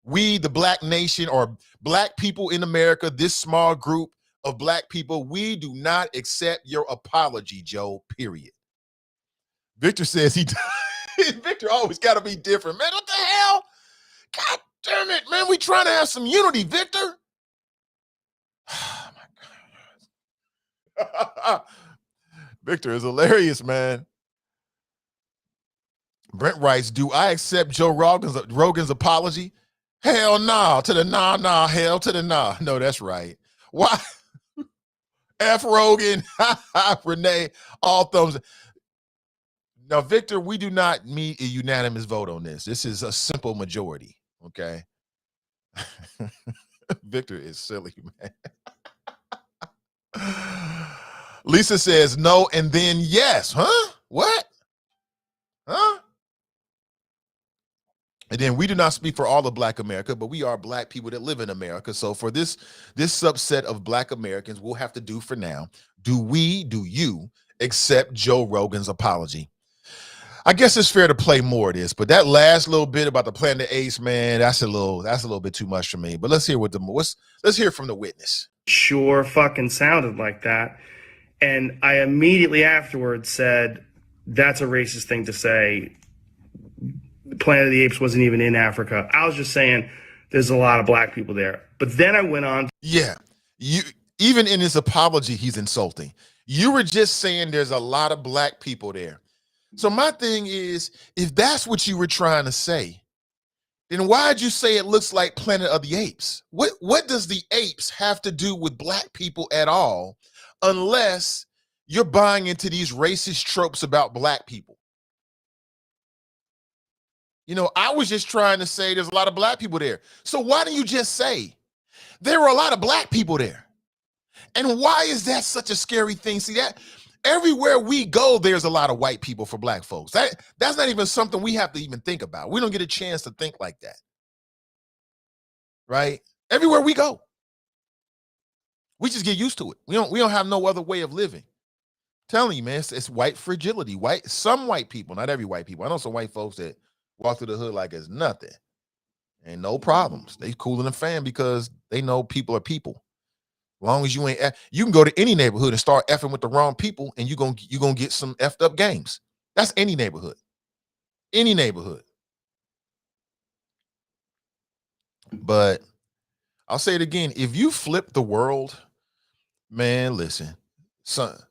We, the black nation, or black people in America, this small group of black people, we do not accept your apology, Joe, period. Victor says Victor always got to be different. Man, what the hell? God damn it, man. We trying to have some unity, Victor. Oh, my God. Victor is hilarious, man. Brent writes, do I accept Joe Rogan's apology? Hell no, to the nah, hell to the nah. No, that's right. Why? F Rogan, Renee, all thumbs. Now, Victor, we do not meet a unanimous vote on this. This is a simple majority, okay? Victor is silly, man. Lisa says no and then yes. Huh? What? Huh? And then we do not speak for all of Black America, but we are Black people that live in America. So for this subset of Black Americans, we'll have to do for now. Do you accept Joe Rogan's apology? I guess it's fair to play more of this, but that last little bit about the Planet of the Apes, man, that's a little bit too much for me. But let's hear let's hear from the witness.
Sure fucking sounded like that. And I immediately afterwards said, that's a racist thing to say. Planet of the Apes wasn't even in Africa. I was just saying there's a lot of Black people there. But then I went on.
Yeah, even in his apology, he's insulting. You were just saying there's a lot of Black people there. So my thing is, if that's what you were trying to say, then why'd you say it looks like Planet of the Apes? What does the apes have to do with Black people at all, unless you're buying into these racist tropes about Black people? You know, I was just trying to say there's a lot of Black people there. So why don't you just say there were a lot of Black people there? And why is that such a scary thing? See, that everywhere we go, there's a lot of white people for Black folks. That's not even something we have to even think about. We don't get a chance to think like that. Right? Everywhere we go. We just get used to it. We don't have no other way of living. I'm telling you, man, it's white fragility. Some white people, not every white people. I know some white folks that walk through the hood like it's nothing. Ain't no problems. They cooling the fan because they know people are people. As long as you can go to any neighborhood and start effing with the wrong people, and you're gonna get some effed up games. That's any neighborhood. Any neighborhood. But I'll say it again. If you flip the world, man, listen.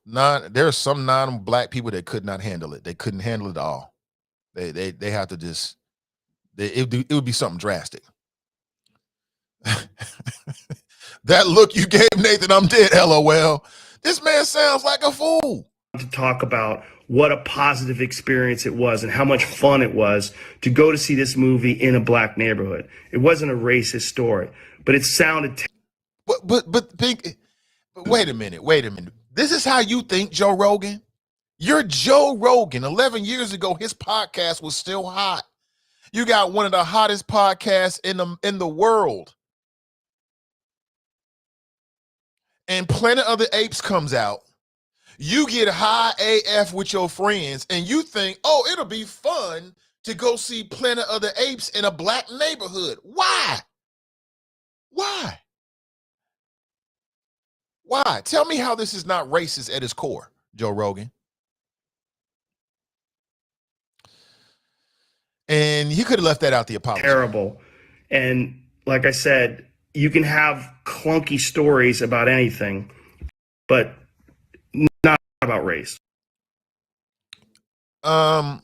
There are some non-Black people that could not handle it. They couldn't handle it at all. They have to just. It would be something drastic. That look you gave Nathan, I'm dead, LOL. This man sounds like a fool.
To talk about what a positive experience it was and how much fun it was to go to see this movie in a Black neighborhood. It wasn't a racist story, but it sounded.
But wait a minute. This is how you think, Joe Rogan? You're Joe Rogan. 11 years ago, his podcast was still hot. You got one of the hottest podcasts in the world. And Planet of the Apes comes out. You get high AF with your friends and you think, oh, it'll be fun to go see Planet of the Apes in a Black neighborhood. Why? Tell me how this is not racist at its core, Joe Rogan. And he could have left that out the apology.
Terrible. And like I said, you can have clunky stories about anything, but not about race.
And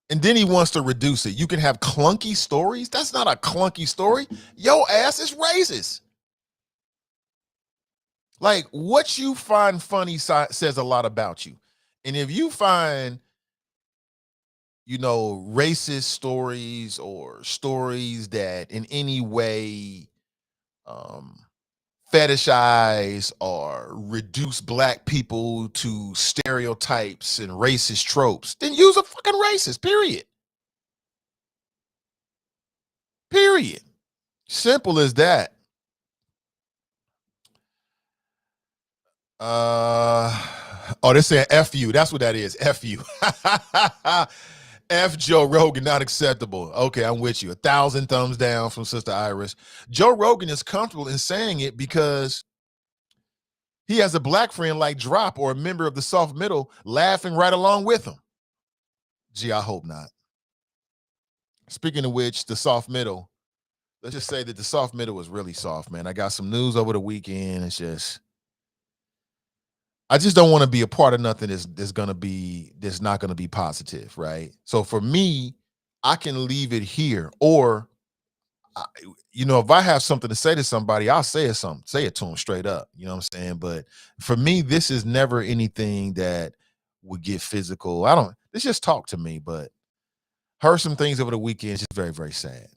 then he wants to reduce it. You can have clunky stories. That's not a clunky story. Your ass is racist. Like, what you find funny says a lot about you. And if you find, racist stories or stories that in any way fetishize or reduce Black people to stereotypes and racist tropes, then use a fucking racist, period. Simple as that. They're saying F you. That's what that is. F you. F Joe Rogan, not acceptable. Okay, I'm with you. 1,000 thumbs down from Sister Iris. Joe Rogan is comfortable in saying it because he has a Black friend like Drop or a member of the soft middle laughing right along with him. Gee, I hope not. Speaking of which, the soft middle, let's just say that the soft middle was really soft, man. I got some news over the weekend. It's just, I just don't want to be a part of nothing that's not gonna be positive, right? So for me, I can leave it here, or I, if I have something to say to somebody, I'll say it to them straight up. You know what I'm saying? But for me, this is never anything that would get physical. It's just talk to me, but heard some things over the weekend. It's just very, very sad.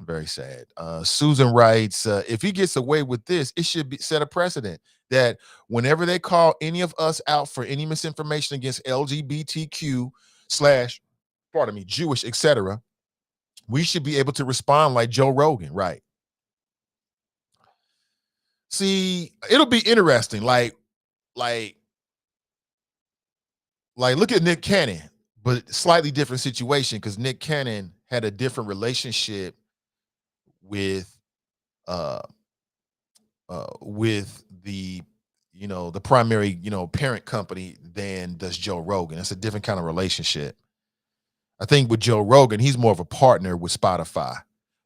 Very sad. Susan writes, if he gets away with this, it should be set a precedent that whenever they call any of us out for any misinformation against LGBTQ slash, pardon me, Jewish, etc., we should be able to respond like Joe Rogan, right? See, it'll be interesting. Like, look at Nick Cannon, but slightly different situation because Nick Cannon had a different relationship with the the primary parent company than does Joe Rogan. It's a different kind of relationship. I think with Joe Rogan, he's more of a partner with Spotify,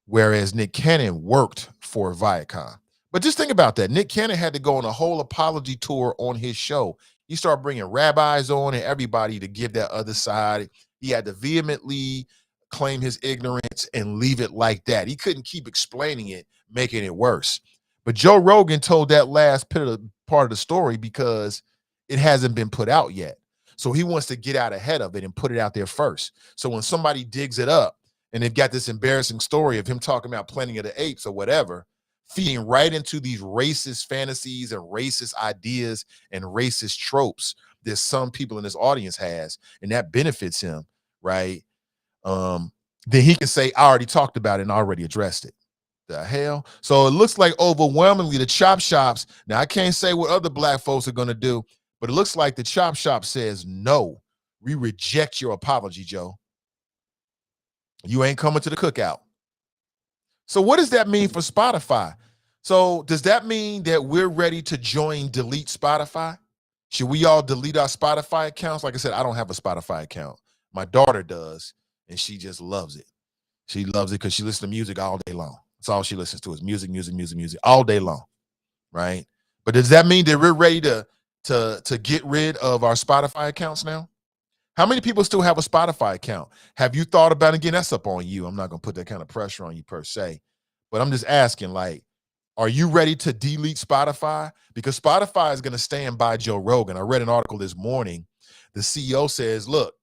whereas Nick Cannon worked for Viacom. But just think about that. Nick Cannon had to go on a whole apology tour on his show. He started bringing rabbis on and everybody to give that other side. He had to vehemently claim his ignorance and leave it like that. He couldn't keep explaining it, making it worse. But Joe Rogan told that last part of the story because it hasn't been put out yet. So he wants to get out ahead of it and put it out there first. So when somebody digs it up and they've got this embarrassing story of him talking about Planet of the Apes or whatever, feeding right into these racist fantasies and racist ideas and racist tropes that some people in this audience has, and that benefits him, right? Then he can say, I already talked about it and already addressed it. The hell? So it looks like overwhelmingly the chop shops, now I can't say what other black folks are going to do, but it looks like the chop shop says, no, we reject your apology, Joe. You ain't coming to the cookout. So what does that mean for Spotify? So does that mean that we're ready to delete Spotify? Should we all delete our Spotify accounts? Like I said, I don't have a Spotify account. My daughter does, and she just loves it. She loves it because she listens to music all day long. That's all she listens to is music, music, music, music all day long, right? But does that mean that we're ready to get rid of our Spotify accounts now? How many people still have a Spotify account? Have you thought about it? Again, that's up on you. I'm not going to put that kind of pressure on you per se, but I'm just asking, like, are you ready to delete Spotify? Because Spotify is going to stand by Joe Rogan. I read an article this morning. The CEO says, look,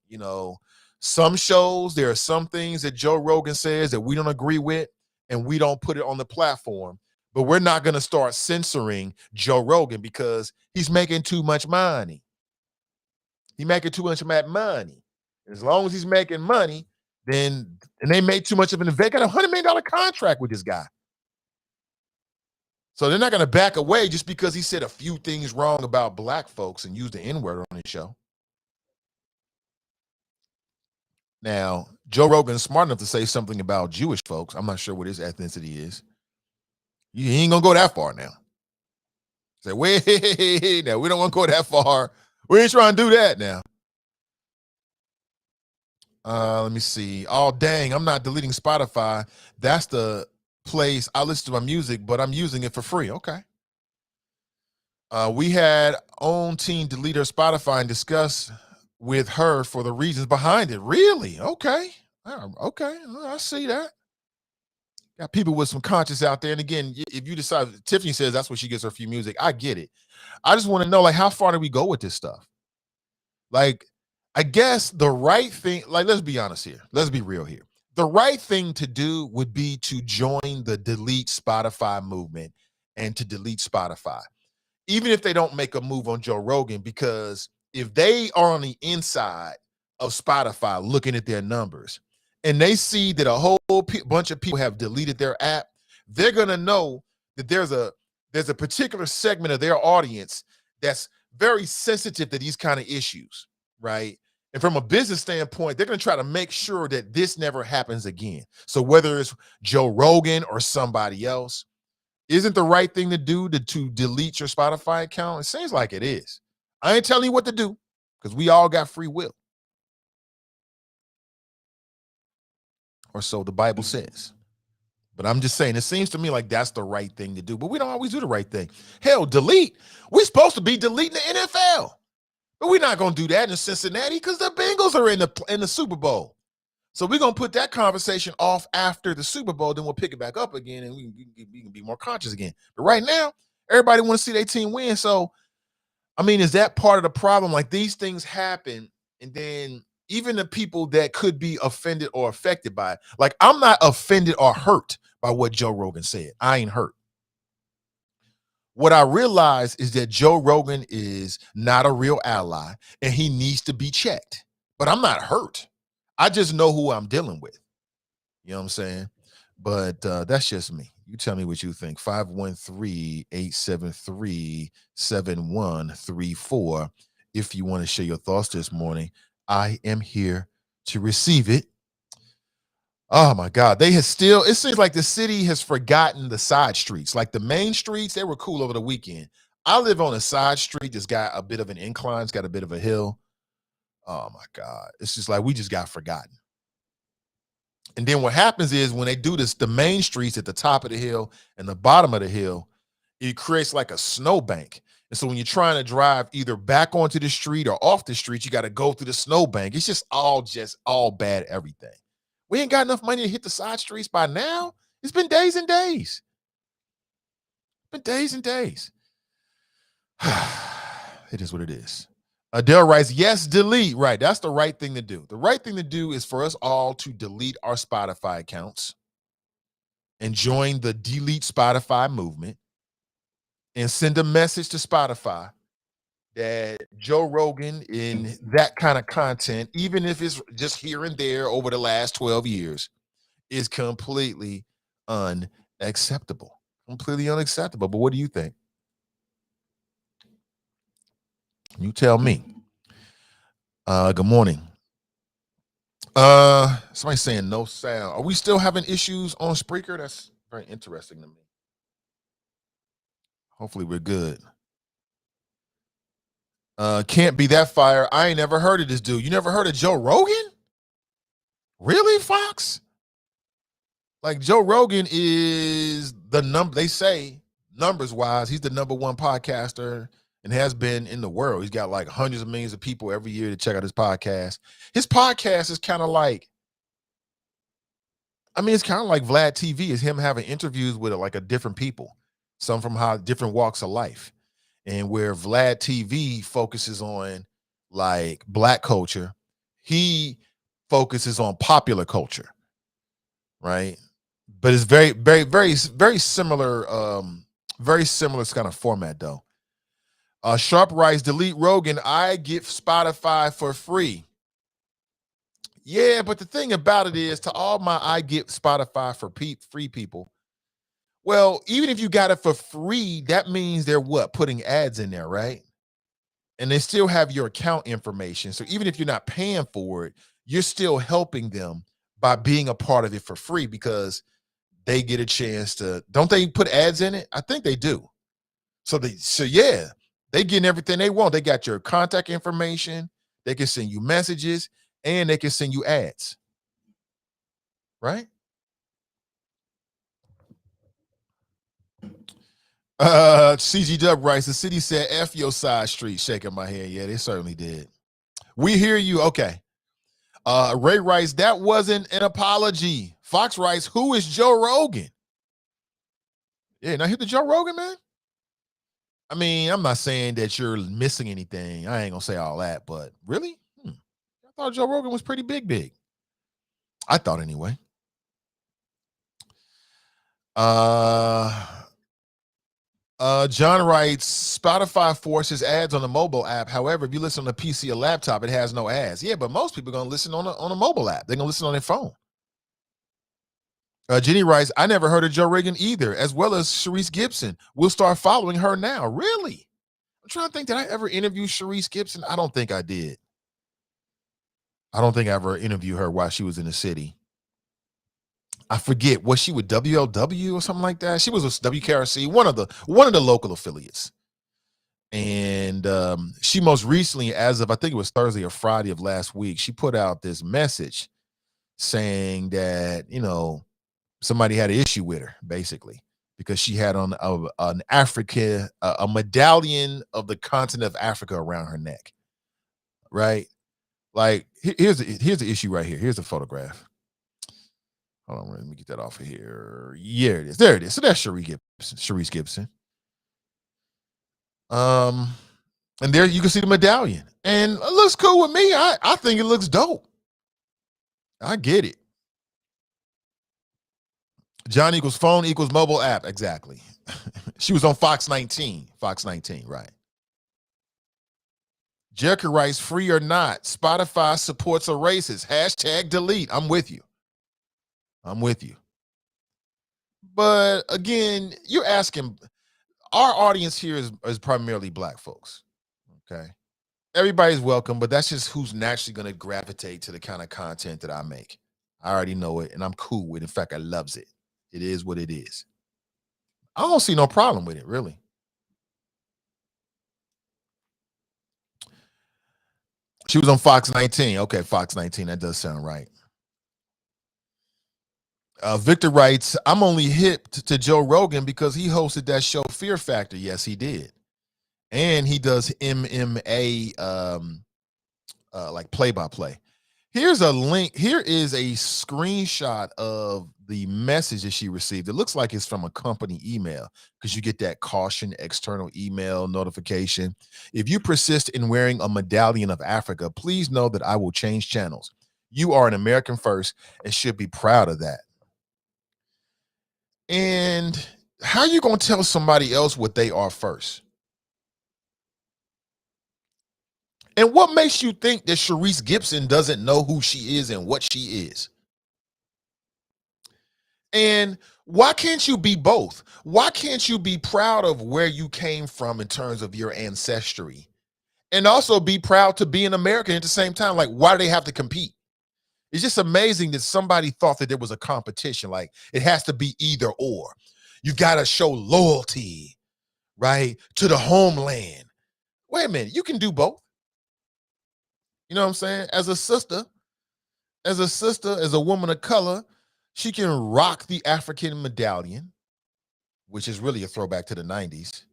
some shows, there are some things that Joe Rogan says that we don't agree with, and we don't put it on the platform. But we're not going to start censoring Joe Rogan because he's making too much money. He's making too much money. As long as he's making money, and they made too much of an investment. They got $100 million contract with this guy. So they're not going to back away just because he said a few things wrong about black folks and used the N-word on his show. Now, Joe Rogan's smart enough to say something about Jewish folks. I'm not sure what his ethnicity is. He ain't going to go that far now. Say, wait, now we don't want to go that far. We ain't trying to do that now. Let me see. Oh, dang, I'm not deleting Spotify. That's the place I listen to my music, but I'm using it for free. Okay. We had own team delete her Spotify and discuss with her for the reasons behind it. Really? Okay. Okay. I see that. Got people with some conscience out there. And again, if you decide, Tiffany says that's where she gets her few music. I get it. I just want to know, like, how far do we go with this stuff? Like, I guess the right thing, like, let's be honest here. Let's be real here. The right thing to do would be to join the delete Spotify movement and to delete Spotify, even if they don't make a move on Joe Rogan, because if they are on the inside of Spotify looking at their numbers and they see that a whole bunch of people have deleted their app, they're going to know that there's a particular segment of their audience that's very sensitive to these kind of issues, right? And from a business standpoint, they're going to try to make sure that this never happens again. So whether it's Joe Rogan or somebody else, isn't the right thing to do to delete your Spotify account? It seems like it is. I ain't telling you what to do because we all got free will. Or so the Bible says. But I'm just saying, it seems to me like that's the right thing to do. But we don't always do the right thing. Hell, delete. We're supposed to be deleting the NFL. But we're not going to do that in Cincinnati because the Bengals are in the Super Bowl. So we're going to put that conversation off after the Super Bowl. Then we'll pick it back up again and we can be more conscious again. But right now, everybody want to see their team win. So, I mean, is that part of the problem? Like, these things happen, and then even the people that could be offended or affected by it, like, I'm not offended or hurt by what Joe Rogan said. I ain't hurt. What I realize is that Joe Rogan is not a real ally and he needs to be checked. But I'm not hurt. I just know who I'm dealing with. You know what I'm saying? But that's just me. You tell me what you think. 513-873-7134. If you want to share your thoughts this morning, I am here to receive it. Oh my God. It seems like the city has forgotten the side streets. Like the main streets, they were cool over the weekend. I live on a side street that's got a bit of an incline, it's got a bit of a hill. Oh my God. It's just like we just got forgotten. And then what happens is when they do this, the main streets at the top of the hill and the bottom of the hill, it creates like a snowbank. And so when you're trying to drive either back onto the street or off the street, you got to go through the snowbank. It's just all bad everything. We ain't got enough money to hit the side streets by now. It's been days and days. It is what it is. Adele writes, yes, delete. Right. That's the right thing to do. The right thing to do is for us all to delete our Spotify accounts and join the delete Spotify movement and send a message to Spotify that Joe Rogan in that kind of content, even if it's just here and there over the last 12 years, is completely unacceptable. Completely unacceptable. But what do you think? You tell me. Good morning. Somebody saying no sound. Are we still having issues on Spreaker? That's very interesting to me. Hopefully we're good. Can't be that fire. I ain't never heard of this dude. You never heard of Joe Rogan? Really, Fox? Like, Joe Rogan is the number, they say, numbers wise, he's the number one podcaster and has been in the world. He's got like hundreds of millions of people every year to check out his podcast. His podcast is kind of like, it's kind of like Vlad TV. Is him having interviews with like a different people, some from different walks of life. And where Vlad TV focuses on like Black culture, he focuses on popular culture, right? But it's very, very, very, very similar kind of format though. Sharp writes, delete Rogan. I get Spotify for free. Yeah, but the thing about it is, to all my I get Spotify for free people, well, even if you got it for free, that means they're putting ads in there, right? And they still have your account information. So even if you're not paying for it, you're still helping them by being a part of it for free because they get a chance to, don't they put ads in it? I think they do. So yeah, they getting everything they want. They got your contact information. They can send you messages and they can send you ads. Right? CG Dub writes, the city said F your side street, shaking my head. Yeah, they certainly did. We hear you. Okay. Ray writes, that wasn't an apology. Fox writes, who is Joe Rogan? Yeah, now hit the Joe Rogan, man. I'm not saying that you're missing anything. I ain't gonna say all that, but really? I thought Joe Rogan was pretty big. I thought anyway. John writes, Spotify forces ads on the mobile app. However, if you listen on a PC or laptop, it has no ads. Yeah, but most people are going to listen on a mobile app. They're going to listen on their phone. Jenny writes, I never heard of Joe Rogan either, as well as Sharice Gibson. We'll start following her now. Really? I'm trying to think, did I ever interview Sharice Gibson? I don't think I did. I don't think I ever interviewed her while she was in the city. I forget, was she with WLW or something like that? She was with WKRC, one of the local affiliates. And she most recently, as of I think it was Thursday or Friday of last week, she put out this message saying that, somebody had an issue with her, basically, because she had on an African, a medallion of the continent of Africa around her neck, right? Like, here's the issue right here. Here's the photograph. Hold on, let me get that off of here. Yeah, it is. There it is. So that's Sharice Gibson. And there you can see the medallion, and it looks cool with me. I think it looks dope. I get it. John equals phone equals mobile app. Exactly. She was on Fox 19. Fox 19, right. Jericho writes, free or not, Spotify supports a racist. Hashtag delete. I'm with you. But again, you're asking, our audience here is primarily black folks. Okay. Everybody's welcome, but that's just who's naturally going to gravitate to the kind of content that I make. I already know it, and I'm cool with it. In fact, I loves it. It is what it is. I don't see no problem with it, really. She was on Fox 19. Okay, Fox 19. That does sound right. Victor writes, I'm only hip to Joe Rogan because he hosted that show Fear Factor. Yes, he did. And he does MMA like play-by-play. Here's a link. Here is a screenshot of the message that she received. It looks like it's from a company email because you get that caution external email notification. If you persist in wearing a medallion of Africa, please know that I will change channels. You are an American first and should be proud of that. And how are you going to tell somebody else what they are first? And what makes you think that Sharice Gibson doesn't know who she is and what she is? And why can't you be both? Why can't you be proud of where you came from in terms of your ancestry and also be proud to be an American at the same time? Like, why do they have to compete? It's just amazing that somebody thought that there was a competition. Like, it has to be either or. You got to show loyalty, right, to the homeland. Wait a minute, you can do both. You know what I'm saying? As a sister, as a woman of color, she can rock the African medallion, which is really a throwback to the 90s.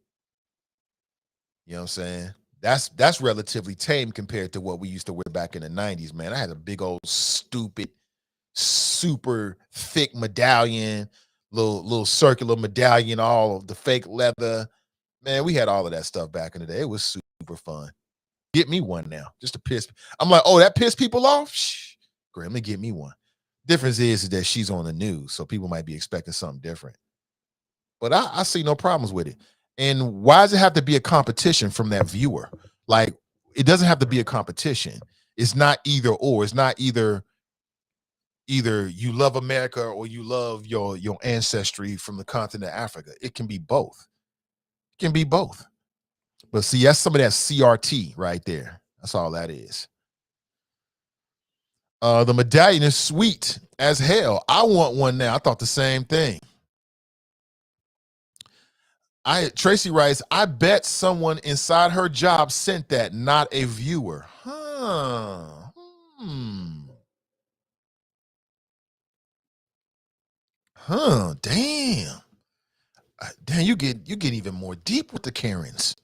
You know what I'm saying? That's relatively tame compared to what we used to wear back in the 90s, man. I had a big old stupid, super thick medallion, little circular medallion, all of the fake leather. Man, we had all of that stuff back in the day. It was super fun. Get me one now, just to piss. I'm like, oh, that pissed people off? Shh, great, let me get me one. Difference is that she's on the news, so people might be expecting something different. But I see no problems with it. And why does it have to be a competition from that viewer? Like, it doesn't have to be a competition. It's not either or. It's not either you love America or you love your ancestry from the continent of Africa. It can be both. It can be both. But see, that's some of that CRT right there. That's all that is. The medallion is sweet as hell. I want one now. I thought the same thing. Tracy writes, I bet someone inside her job sent that, not a viewer. Damn. Damn, you get even more deep with the Karens.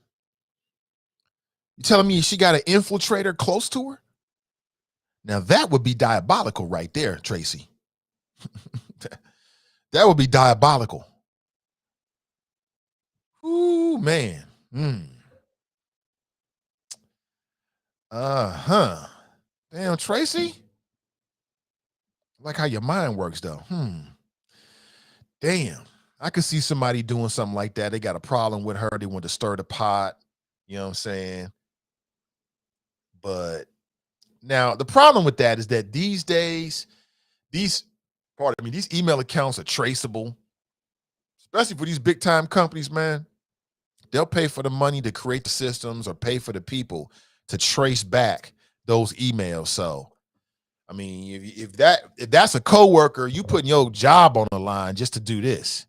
You telling me she got an infiltrator close to her? Now that would be diabolical right there, Tracy. That would be diabolical. Ooh, man. Damn, Tracy. I like how your mind works, though. Damn. I could see somebody doing something like that. They got a problem with her. They want to stir the pot. You know what I'm saying? But now the problem with that is that these days, these email accounts are traceable, especially for these big time companies, man. They'll pay for the money to create the systems or pay for the people to trace back those emails. So, I mean, if that's a coworker, you putting your job on the line just to do this.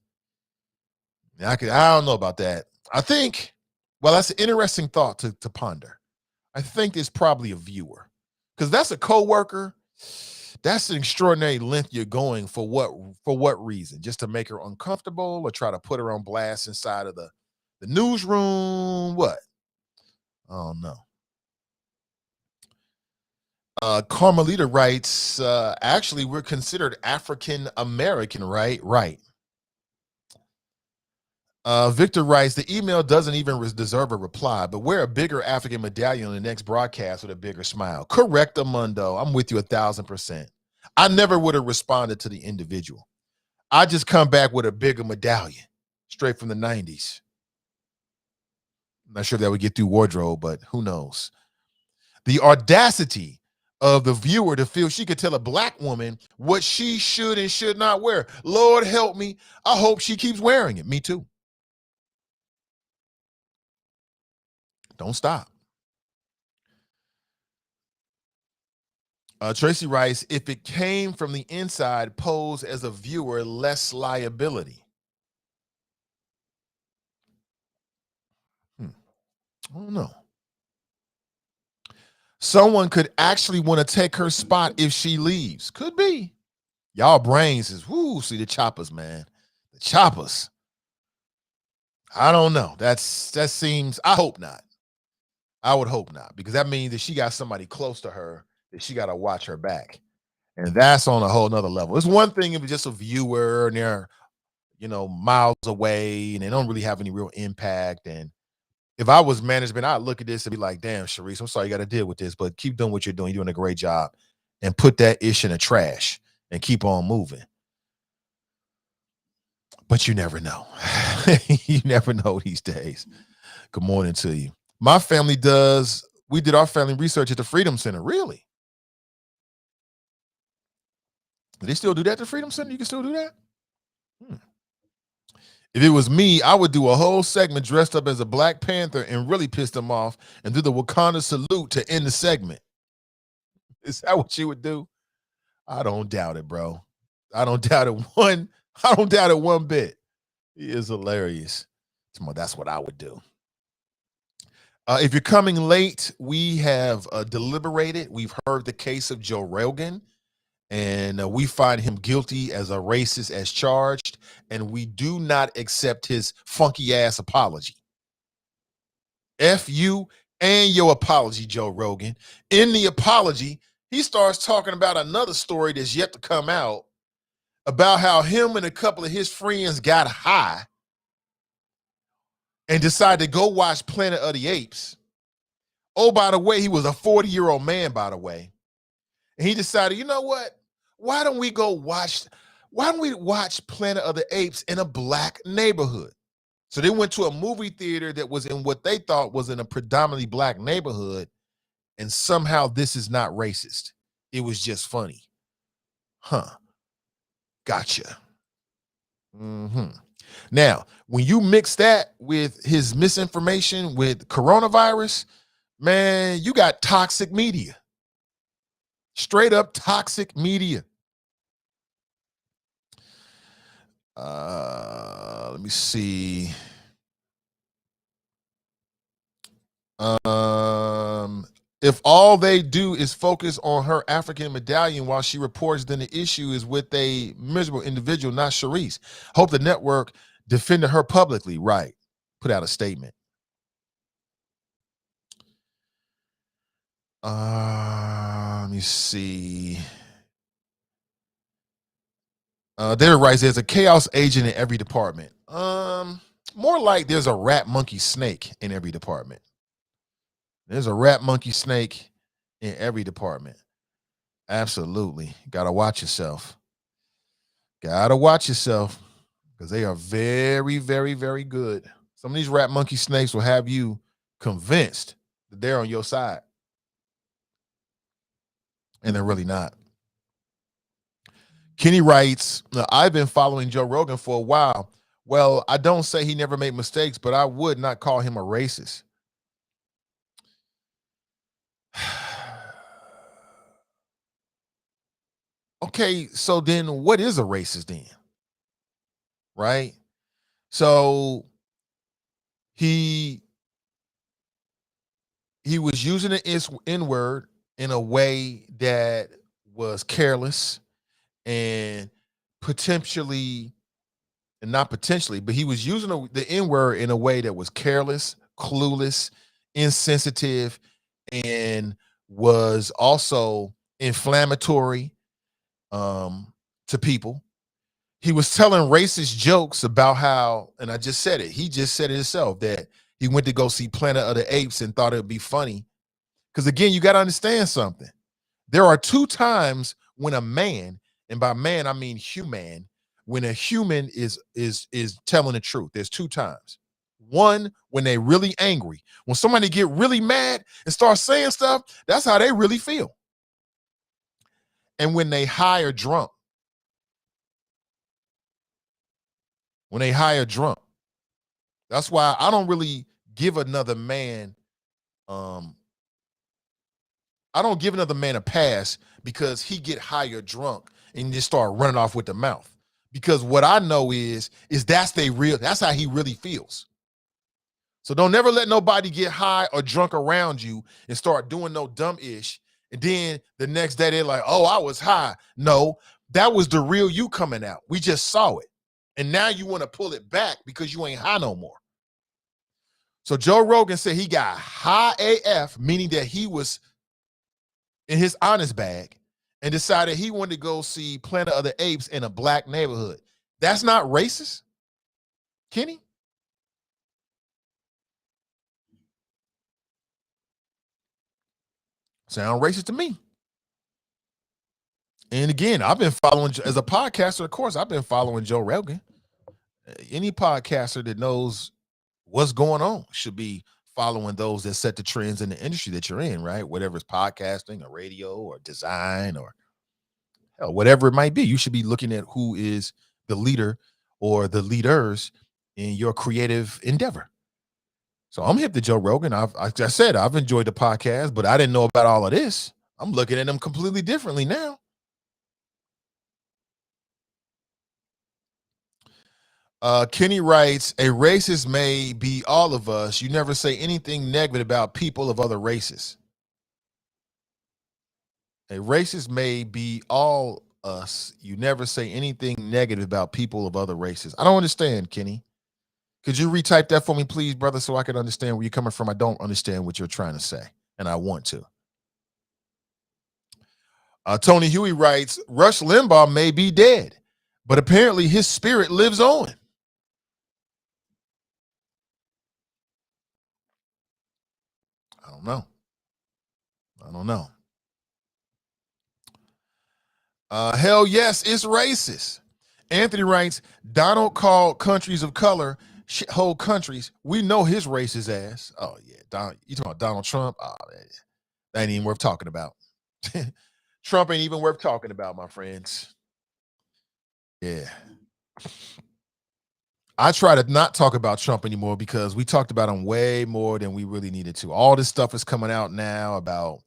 I don't know about that. I think, well, that's an interesting thought to ponder. I think it's probably a viewer because that's a coworker. That's an extraordinary length you're going for what reason? Just to make her uncomfortable or try to put her on blast inside of the newsroom? What? Oh no. Carmelita writes, actually, we're considered African American, right? Right. Victor writes, the email doesn't even deserve a reply, but wear a bigger African medallion on the next broadcast with a bigger smile. Correct, Amundo. I'm with you 1,000%. I never would have responded to the individual. I just come back with a bigger medallion straight from the 90s. I'm not sure that would get through wardrobe, but who knows? The audacity of the viewer to feel she could tell a black woman what she should and should not wear. Lord help me. I hope she keeps wearing it. Me too. Don't stop. Tracy writes, if it came from the inside, pose as a viewer, less liability. I don't know. Someone could actually want to take her spot if she leaves. Could be. Y'all brains is, whoo, see the choppers, man. The choppers. I don't know. That seems, I hope not. I would hope not, because that means that she got somebody close to her that she got to watch her back. And that's on a whole nother level. It's one thing if it's just a viewer and they're, miles away and they don't really have any real impact. And if I was management, I'd look at this and be like, damn, Sharice, I'm sorry you got to deal with this, but keep doing what you're doing. You're doing a great job. And put that ish in the trash and keep on moving. But you never know. You never know these days. Good morning to you. My family we did our family research at the Freedom Center. Really? Do they still do that at the Freedom Center? You can still do that? If it was me, I would do a whole segment dressed up as a Black Panther and really piss them off and do the Wakanda salute to end the segment. Is that what you would do? I don't doubt it, bro. I don't doubt it one bit. He is hilarious. That's what I would do. If you're coming late, we have deliberated. We've heard the case of Joe Rogan, and we find him guilty as a racist as charged, and we do not accept his funky ass apology. F you and your apology, Joe Rogan. In the apology, he starts talking about another story that's yet to come out about how him and a couple of his friends got high and decided to go watch Planet of the Apes. Oh, by the way, he was a 40-year-old man, by the way. And he decided, you know what? Why don't we watch Planet of the Apes in a black neighborhood? So they went to a movie theater that was in what they thought was in a predominantly black neighborhood, and somehow this is not racist. It was just funny. Huh. Gotcha. Now, when you mix that with his misinformation with coronavirus, man, you got toxic media. Straight up toxic media. Let me see. If all they do is focus on her African medallion while she reports, then the issue is with a miserable individual, not Sharice. Hope the network defended her publicly. Right. Put out a statement. Let me see. David writes, there's a chaos agent in every department. More like there's a rat, monkey, snake in every department. There's a rat, monkey, snake in every department. Absolutely. Gotta watch yourself. Gotta watch yourself, because they are very, very, very good. Some of these rat, monkey, snakes will have you convinced that they're on your side. And they're really not. Kenny writes, I've been following Joe Rogan for a while. Well, I don't say he never made mistakes, but I would not call him a racist. Okay, so then what is a racist then? Right? So he was using the N-word in a way that was careless and potentially, and not potentially, but he was using the N-word in a way that was careless, clueless, insensitive, and was also inflammatory to people. He was telling racist jokes about how, and I just said it, he just said it himself, that he went to go see Planet of the Apes and thought it would be funny. Because again, you got to understand something. There are two times when a man, and by man I mean human, when a human is telling the truth. There's two times. One, when they're really angry. When somebody get really mad and start saying stuff, that's how they really feel. And when they high or drunk. When they high or drunk. That's why I don't really give another man I don't give another man a pass because he get high or drunk and just start running off with the mouth. Because what I know is that's how he really feels. So don't never let nobody get high or drunk around you and start doing no dumb ish. And then the next day they're like, oh, I was high. No, that was the real you coming out. We just saw it. And now you want to pull it back because you ain't high no more. So Joe Rogan said he got high AF, meaning that he was in his honest bag and decided he wanted to go see Planet of the Apes in a black neighborhood. That's not racist, Kenny? Sound racist to me. And again, I've been following, as a podcaster, of course, I've been following Joe Rogan. Any podcaster that knows what's going on should be following those that set the trends in the industry that you're in, right? Whatever it's podcasting or radio or design or hell, whatever it might be, you should be looking at who is the leader or the leaders in your creative endeavor. So I'm hip to Joe Rogan. Like I said, I've enjoyed the podcast, but I didn't know about all of this. I'm looking at them completely differently now. Kenny writes, a racist may be all of us. You never say anything negative about people of other races. A racist may be all us. You never say anything negative about people of other races. I don't understand, Kenny. Could you retype that for me, please, brother, so I can understand where you're coming from? I don't understand what you're trying to say, and I want to. Tony Huey writes, Rush Limbaugh may be dead, but apparently his spirit lives on. I don't know. Hell yes, it's racist. Anthony writes, Donald called countries of color whole countries. We know his racist ass. Oh, yeah. You talking about Donald Trump? Oh, that ain't even worth talking about. Trump ain't even worth talking about, my friends. Yeah. I try to not talk about Trump anymore because we talked about him way more than we really needed to. All this stuff is coming out now about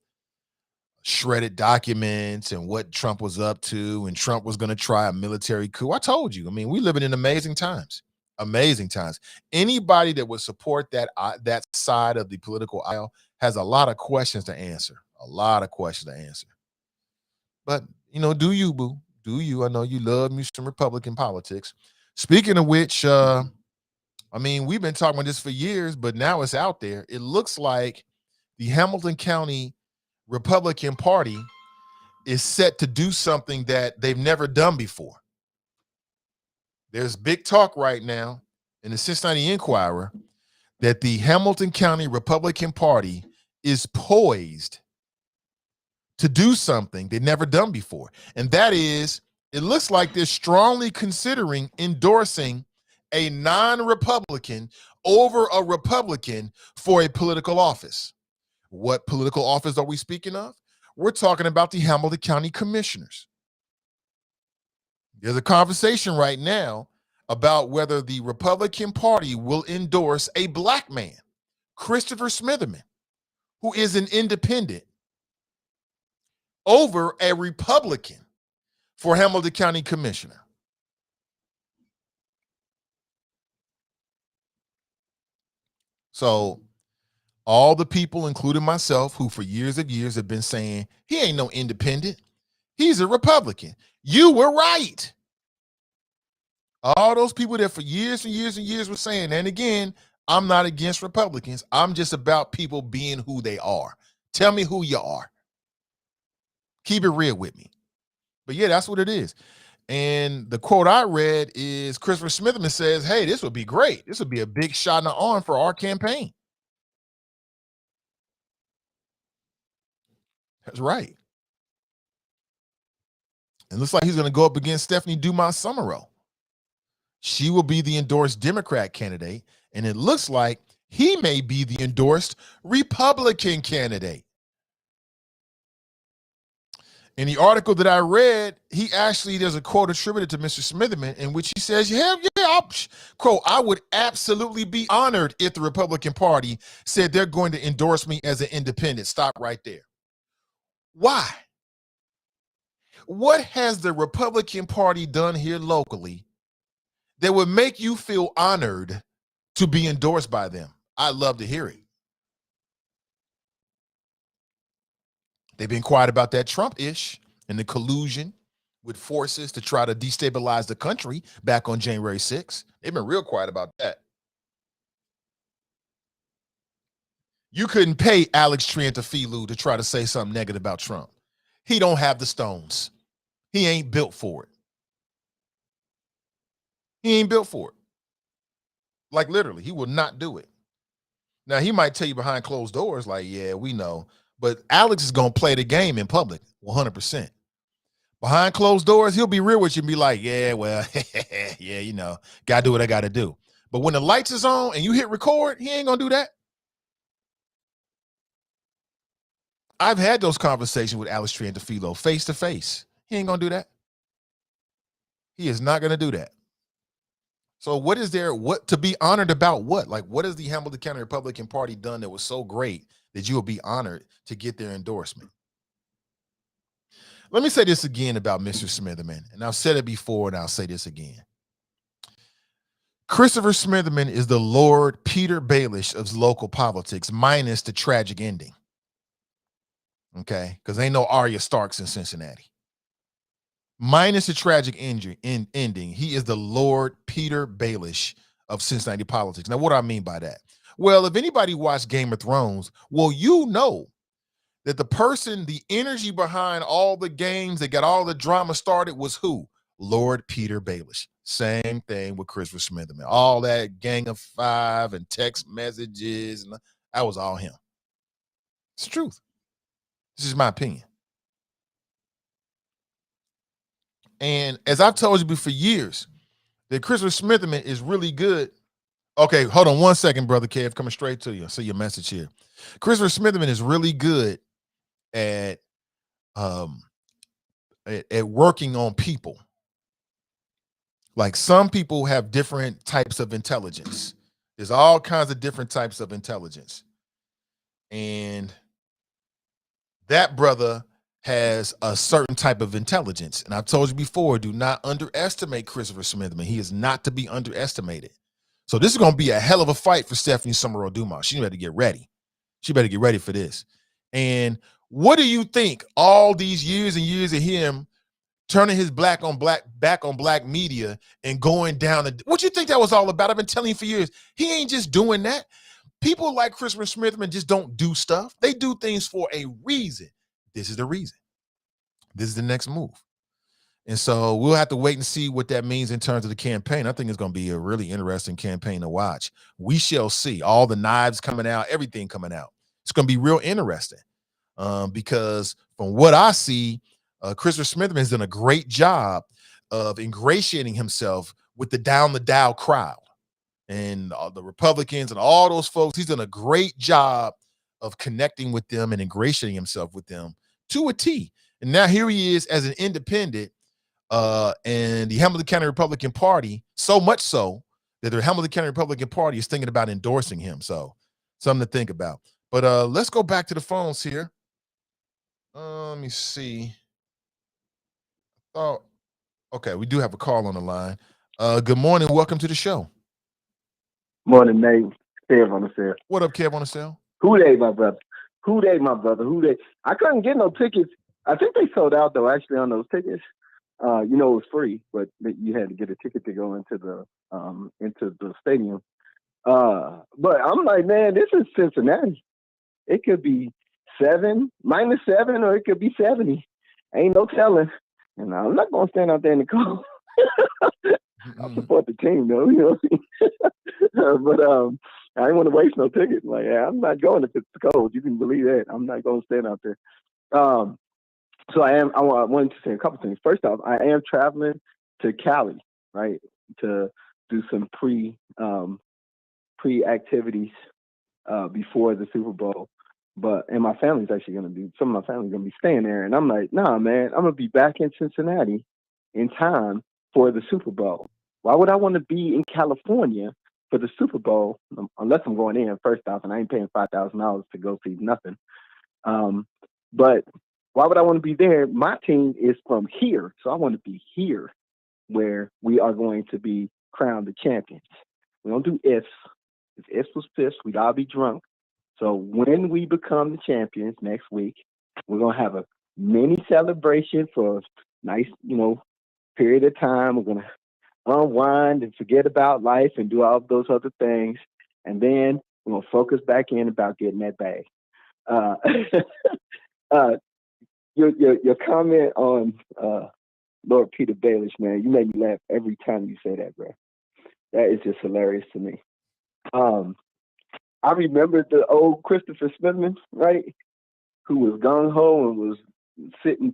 shredded documents and what Trump was up to, and Trump was going to try a military coup. I told you. I mean, we living in amazing times. Amazing times. Anybody that would support that side of the political aisle has a lot of questions to answer. But, do you, boo? Do you? I know you love me some Republican politics. Speaking of which, we've been talking about this for years, but now it's out there. It looks like the Hamilton County Republican Party is set to do something that they've never done before. There's big talk right now in the Cincinnati Enquirer that the Hamilton County Republican Party is poised to do something they've never done before. And that is, it looks like they're strongly considering endorsing a non-Republican over a Republican for a political office. What political office are we speaking of? We're talking about the Hamilton County Commissioners. There's a conversation right now about whether the Republican Party will endorse a black man, Christopher Smitherman, who is an independent, over a Republican for Hamilton County Commissioner. So all the people, including myself, who for years and years have been saying, he ain't no independent. He's a Republican. You were right. All those people that for years and years and years were saying, and again, I'm not against Republicans. I'm just about people being who they are. Tell me who you are. Keep it real with me. But yeah, that's what it is. And the quote I read is Christopher Smitherman says, hey, this would be great. This would be a big shot in the arm for our campaign. That's right. It looks like he's going to go up against Stephanie Dumas Summerall. She will be the endorsed Democrat candidate, and it looks like he may be the endorsed Republican candidate. In the article that I read, there's a quote attributed to Mr. Smitherman in which he says, quote, I would absolutely be honored if the Republican Party said they're going to endorse me as an independent. Stop right there. Why? What has the Republican Party done here locally that would make you feel honored to be endorsed by them? I'd love to hear it. They've been quiet about that Trump-ish and the collusion with forces to try to destabilize the country back on January 6th. They've been real quiet about that. You couldn't pay Alex Triantafilou to try to say something negative about Trump. He don't have the stones. He ain't built for it. He ain't built for it. Like literally, he will not do it. Now, he might tell you behind closed doors, like, yeah, we know. But Alex is going to play the game in public, 100%. Behind closed doors, he'll be real with you and be like, yeah, well, yeah, you know, got to do what I got to do. But when the lights is on and you hit record, he ain't going to do that. I've had those conversations with Alex Triantafilou face to face. He ain't going to do that. He is not going to do that. So what is there, what to be honored about what? Like, what has the Hamilton County Republican Party done that was so great that you will be honored to get their endorsement? Let me say this again about Mr. Smitherman, and I've said it before, and I'll say this again. Christopher Smitherman is the Lord Peter Baelish of local politics, minus the tragic ending. Okay? Because ain't no Arya Starks in Cincinnati. Minus the tragic ending, he is the Lord Peter Baelish of Cincinnati politics. Now, what do I mean by that? Well, if anybody watched Game of Thrones, well, you know that the person, the energy behind all the games that got all the drama started was who? Lord Peter Baelish. Same thing with Christopher Smitherman. All that Gang of Five and text messages, and that was all him. It's the truth. This is my opinion. And as I've told you for years, that Christopher Smitherman is really good. Okay, hold on one second, Brother Kev, coming straight to you. I see your message here. Christopher Smitherman is really good at working on people. Like, some people have different types of intelligence. There's all kinds of different types of intelligence. And that brother has a certain type of intelligence. And I've told you before, do not underestimate Christopher Smitherman. He is not to be underestimated. So this is going to be a hell of a fight for Stephanie Summerall Dumas. She better get ready. She better get ready for this. And what do you think all these years and years of him turning his back on black media and going down? What do you think that was all about? I've been telling you for years. He ain't just doing that. People like Christopher Smitherman just don't do stuff. They do things for a reason. This is the reason. This is the next move. And so we'll have to wait and see what that means in terms of the campaign. I think it's going to be a really interesting campaign to watch. We shall see. All the knives coming out, everything coming out. It's going to be real interesting because from what I see, Christopher Smitherman has done a great job of ingratiating himself with the down the dial crowd and the Republicans and all those folks. He's done a great job of connecting with them and ingratiating himself with them to a T. And now here he is as an independent and the Hamilton County Republican Party, so much so that the Hamilton County Republican Party is thinking about endorsing him. So something to think about. But let's go back to the phones here. Let me see. Oh, okay. We do have a call on the line. Good morning. Welcome to the show.
Morning, Nate. Kev on the cell.
What up, Kev on the cell?
Who they, my brother? Who they, my brother? Who they? I couldn't get no tickets I think they sold out though. Actually, on those tickets, it was free, but you had to get a ticket to go into the stadium. But I'm like, man, this is Cincinnati. It could be -7, or it could be 70. Ain't no telling. And I'm not gonna stand out there in the cold. I'll support the team though, but I didn't want to waste no ticket. Like, yeah, I'm not going if it's cold. You can believe that. I'm not going to stand out there. So I wanted to say a couple things. First off, I am traveling to Cali, right, to do some pre activities before the Super Bowl. And my family's actually some of my family's gonna be staying there. And I'm like, nah, man, I'm gonna be back in Cincinnati in time for the Super Bowl. Why would I want to be in California for the Super Bowl unless I'm going in first off, and I ain't paying $5,000 to go see nothing. But why would I want to be there? My team is from here, so I want to be here where we are going to be crowned the champions. We don't do ifs. If ifs was fifths, we'd all be drunk. So when we become the champions next week, we're going to have a mini celebration for a nice, period of time. We're going to unwind and forget about life and do all of those other things. And then we're going to focus back in about getting that bag. Your comment on Lord Peter Baelish, man, you make me laugh every time you say that, bro. That is just hilarious to me. I remember the old Christopher Smithman, right, who was gung-ho and was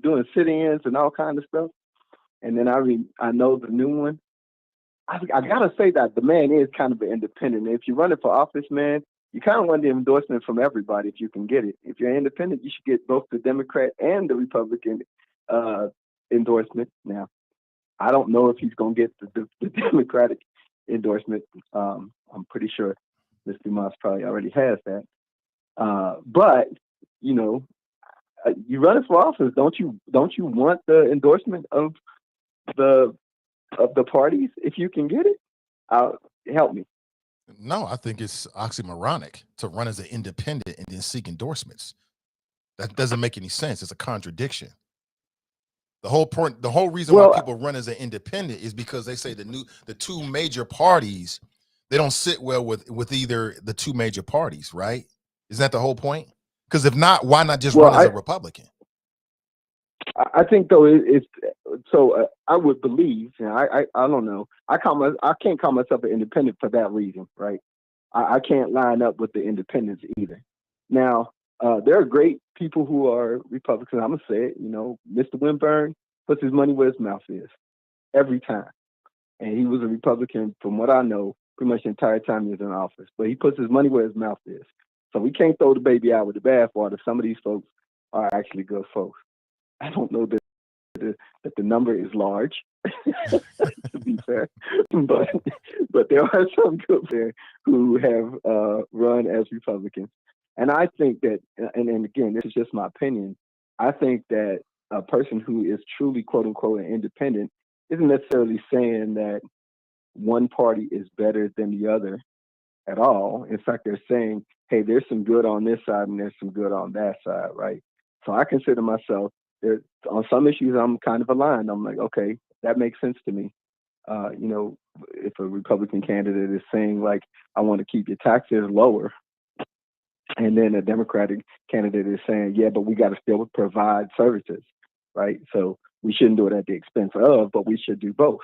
doing sit-ins and all kind of stuff. And then I know the new one. I gotta say that the man is kind of an independent. If you're running for office, man, you kind of want the endorsement from everybody if you can get it. If you're independent, you should get both the Democrat and the Republican endorsement. Now, I don't know if he's going to get the Democratic endorsement. I'm pretty sure Mr. Moss probably already has that. But, you run for office, don't you want the endorsement of the parties if you can get it? Help me.
No, I think it's oxymoronic to run as an independent and then seek endorsements. That doesn't make any sense. It's a contradiction. The whole reason why people run as an independent is because they say the two major parties, they don't sit well with either the two major parties, right? Isn't that the whole point? Because if not, why not just run as a Republican?
I think though it's so. I would believe. I don't know. I can't call myself an independent for that reason, right? I can't line up with the independents either. Now, there are great people who are Republicans. I'm gonna say it. Mr. Winburn puts his money where his mouth is every time, and he was a Republican from what I know pretty much the entire time he was in office. But he puts his money where his mouth is. So we can't throw the baby out with the bathwater. Some of these folks are actually good folks. I don't know that the number is large, to be fair, but there are some good there who have run as Republicans, and I think that, and again, this is just my opinion. I think that a person who is truly "quote unquote" an independent isn't necessarily saying that one party is better than the other at all. In fact, they're saying, hey, there's some good on this side and there's some good on that side, right? So I consider myself, on some issues, I'm kind of aligned. I'm like, okay, that makes sense to me. If a Republican candidate is saying, like, I want to keep your taxes lower, and then a Democratic candidate is saying, yeah, but we got to still provide services, right? So we shouldn't do it at the expense of, but we should do both.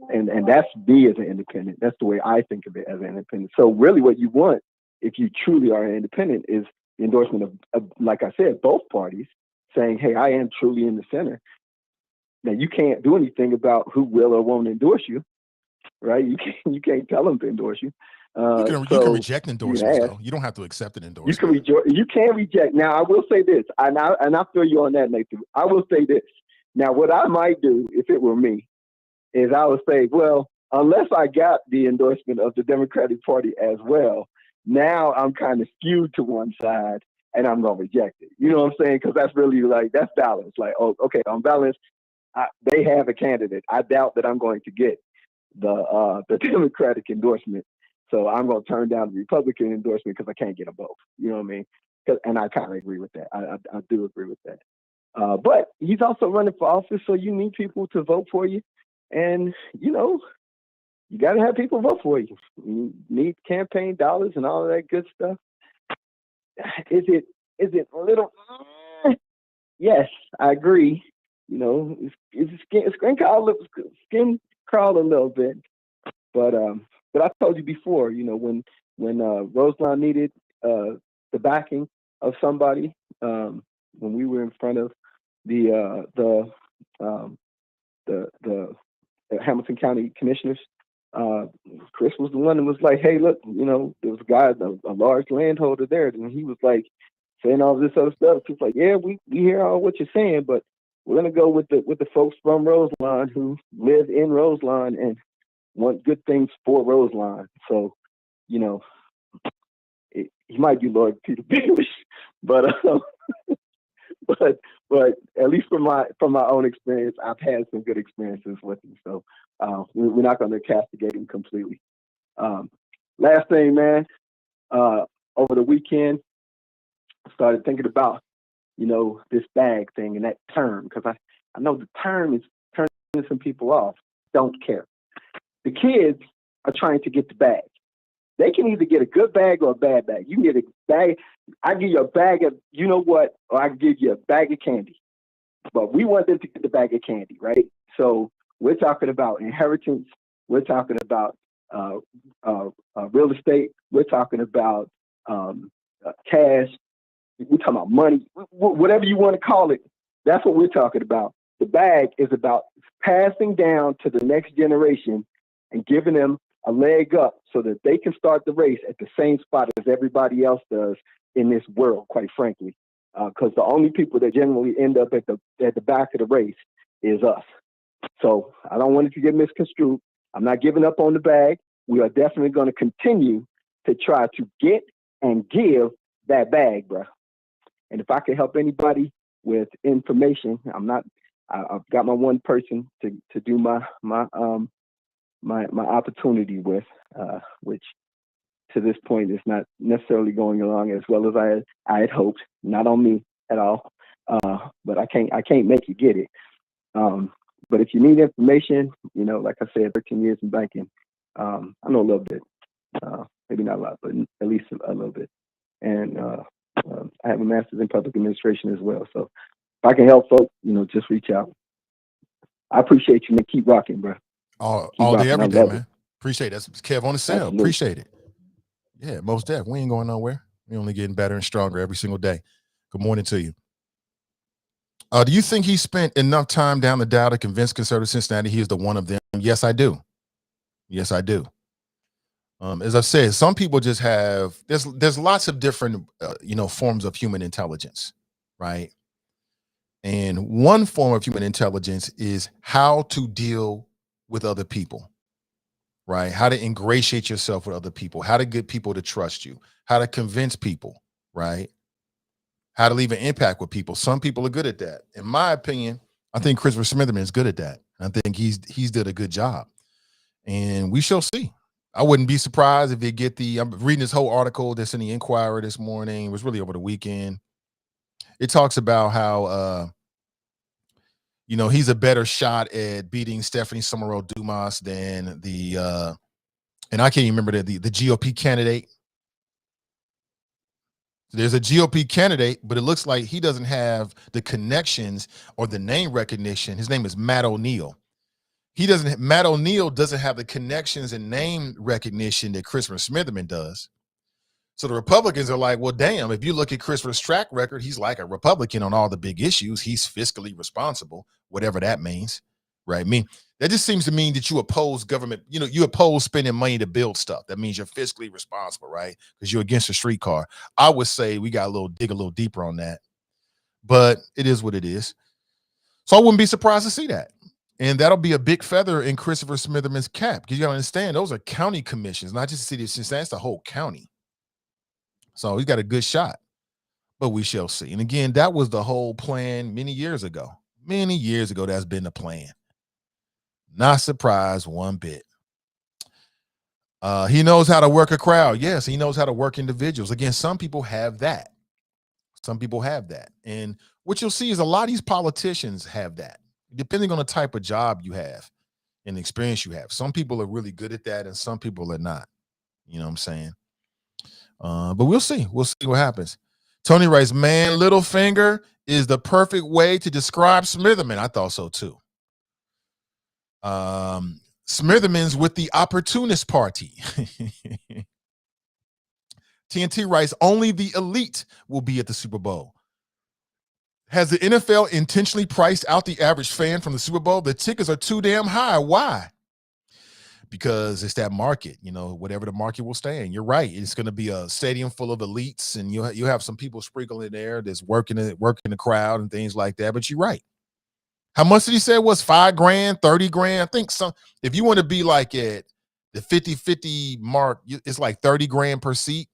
And that's me as an independent. That's the way I think of it as an independent. So really what you want, if you truly are an independent, is the endorsement of, like I said, both parties saying, hey, I am truly in the center. Now, you can't do anything about who will or won't endorse you, right? You can't tell them to endorse you.
You can reject endorsements, though. You don't have to accept an endorsement.
You can reject. Now, I will say this, and I feel you on that, Nathan. I will say this. Now, what I might do, if it were me, is I would say, well, unless I got the endorsement of the Democratic Party as well, now I'm kind of skewed to one side, and I'm going to reject it. You know what I'm saying? Because that's really that's balance. Like, oh, okay, on balance, they have a candidate. I doubt that I'm going to get the Democratic endorsement. So I'm going to turn down the Republican endorsement because I can't get them both. You know what I mean? And I kind of agree with that. I do agree with that. But he's also running for office, so you need people to vote for you. And, you know, you got to have people vote for you. You need campaign dollars and all of that good stuff. Is it a little? Yes, I agree. You know, it's skin crawl a little bit. But I told you before, you know, when Roseline needed the backing of somebody, when we were in front of the Hamilton County commissioners, Chris was the one that was like, "Hey, look, you know, there was a guy, a large landholder there," and he was like saying all this other stuff. He's like, "Yeah, we hear all what you're saying, but we're gonna go with the folks from Roseline who live in Roseline and want good things for Roseline." So, you know, he might be Lord Peter English, but but at least from my own experience, I've had some good experiences with him. So we're not going to castigate him completely. Last thing, man, over the weekend, I started thinking about, you know, this bag thing and that term, because I know the term is turning some people off. Don't care. The kids are trying to get the bag. They can either get a good bag or a bad bag. You can get a bag. I give you a bag of, you know what, or I can give you a bag of candy. But we want them to get the bag of candy, right? So we're talking about inheritance. We're talking about real estate. We're talking about cash. We're talking about money. Whatever you want to call it, that's what we're talking about. The bag is about passing down to the next generation and giving them a leg up so that they can start the race at the same spot as everybody else does in this world, quite frankly. Because the only people that generally end up at the back of the race is us. So I don't want it to get misconstrued. I'm not giving up on the bag. We are definitely going to continue to try to get and give that bag, bro. And if I can help anybody with information, I've got my one person to do my opportunity with, which to this point is not necessarily going along as well as I had hoped. Not on me at all, but I can't make you get it. But if you need information, you know, like I said, 13 years in banking, I know a little bit, maybe not a lot, but at least a little bit. And I have a master's in public administration as well. So if I can help folks, you know, just reach out. I appreciate you, man. Keep rocking, bro.
All day, every day, man. Appreciate it. That's Kev on the cell.
Absolutely.
Appreciate it. Yeah, most definitely. We ain't going nowhere. We're only getting better and stronger every single day. Good morning to you. Do you think he spent enough time down the dial to convince conservative Cincinnati he is the one of them? Yes, I do. Yes, I do. As I've said, some people just have, there's lots of different, forms of human intelligence, right? And one form of human intelligence is how to deal with other people, right? How to ingratiate yourself with other people, how to get people to trust you, how to convince people, right? How to leave an impact with people. Some people are good at that. In my opinion, I think Christopher Smitherman is good at that. I think he's did a good job. And we shall see. I wouldn't be surprised if they get I'm reading this whole article that's in the Inquirer this morning. It was really over the weekend. It talks about how, he's a better shot at beating Stephanie Summerall Dumas than and I can't even remember the GOP candidate. There's a GOP candidate, but it looks like he doesn't have the connections or the name recognition. His name is Matt O'Neill. Matt O'Neill doesn't have the connections and name recognition that Christopher Smitherman does. So the Republicans are like, well, damn, if you look at Christopher's track record, he's like a Republican on all the big issues. He's fiscally responsible, whatever that means, right? I mean, that just seems to mean that you oppose government, you oppose spending money to build stuff. That means you're fiscally responsible, right? Because you're against a streetcar. I would say we got dig a little deeper on that, but it is what it is. So I wouldn't be surprised to see that. And that'll be a big feather in Christopher Smitherman's cap, because you gotta understand those are county commissions, not just the city of Cincinnati, that's the whole county. So he's got a good shot, but we shall see. And again, that was the whole plan many years ago. Many years ago, that's been the plan. Not surprised one bit. He knows how to work a crowd. Yes, he knows how to work individuals. Again, some people have that. Some people have that. And what you'll see is a lot of these politicians have that, depending on the type of job you have and the experience you have. Some people are really good at that and some people are not. You know what I'm saying? But we'll see. We'll see what happens. Tony writes, man, Littlefinger is the perfect way to describe Smitherman. I thought so too. Smitherman's with the opportunist party. TNT writes, only the elite will be at the Super Bowl. Has the NFL intentionally priced out the average fan from the Super Bowl? The tickets are too damn high. Why? Because it's that market, you know, whatever the market will stay in. You're right. It's going to be a stadium full of elites, and you have some people sprinkled in there that's working the crowd and things like that. But you're right. How much did he say it was? $5,000, $30,000? I think some. If you want to be like at the 50-50 mark, it's like $30,000 per seat.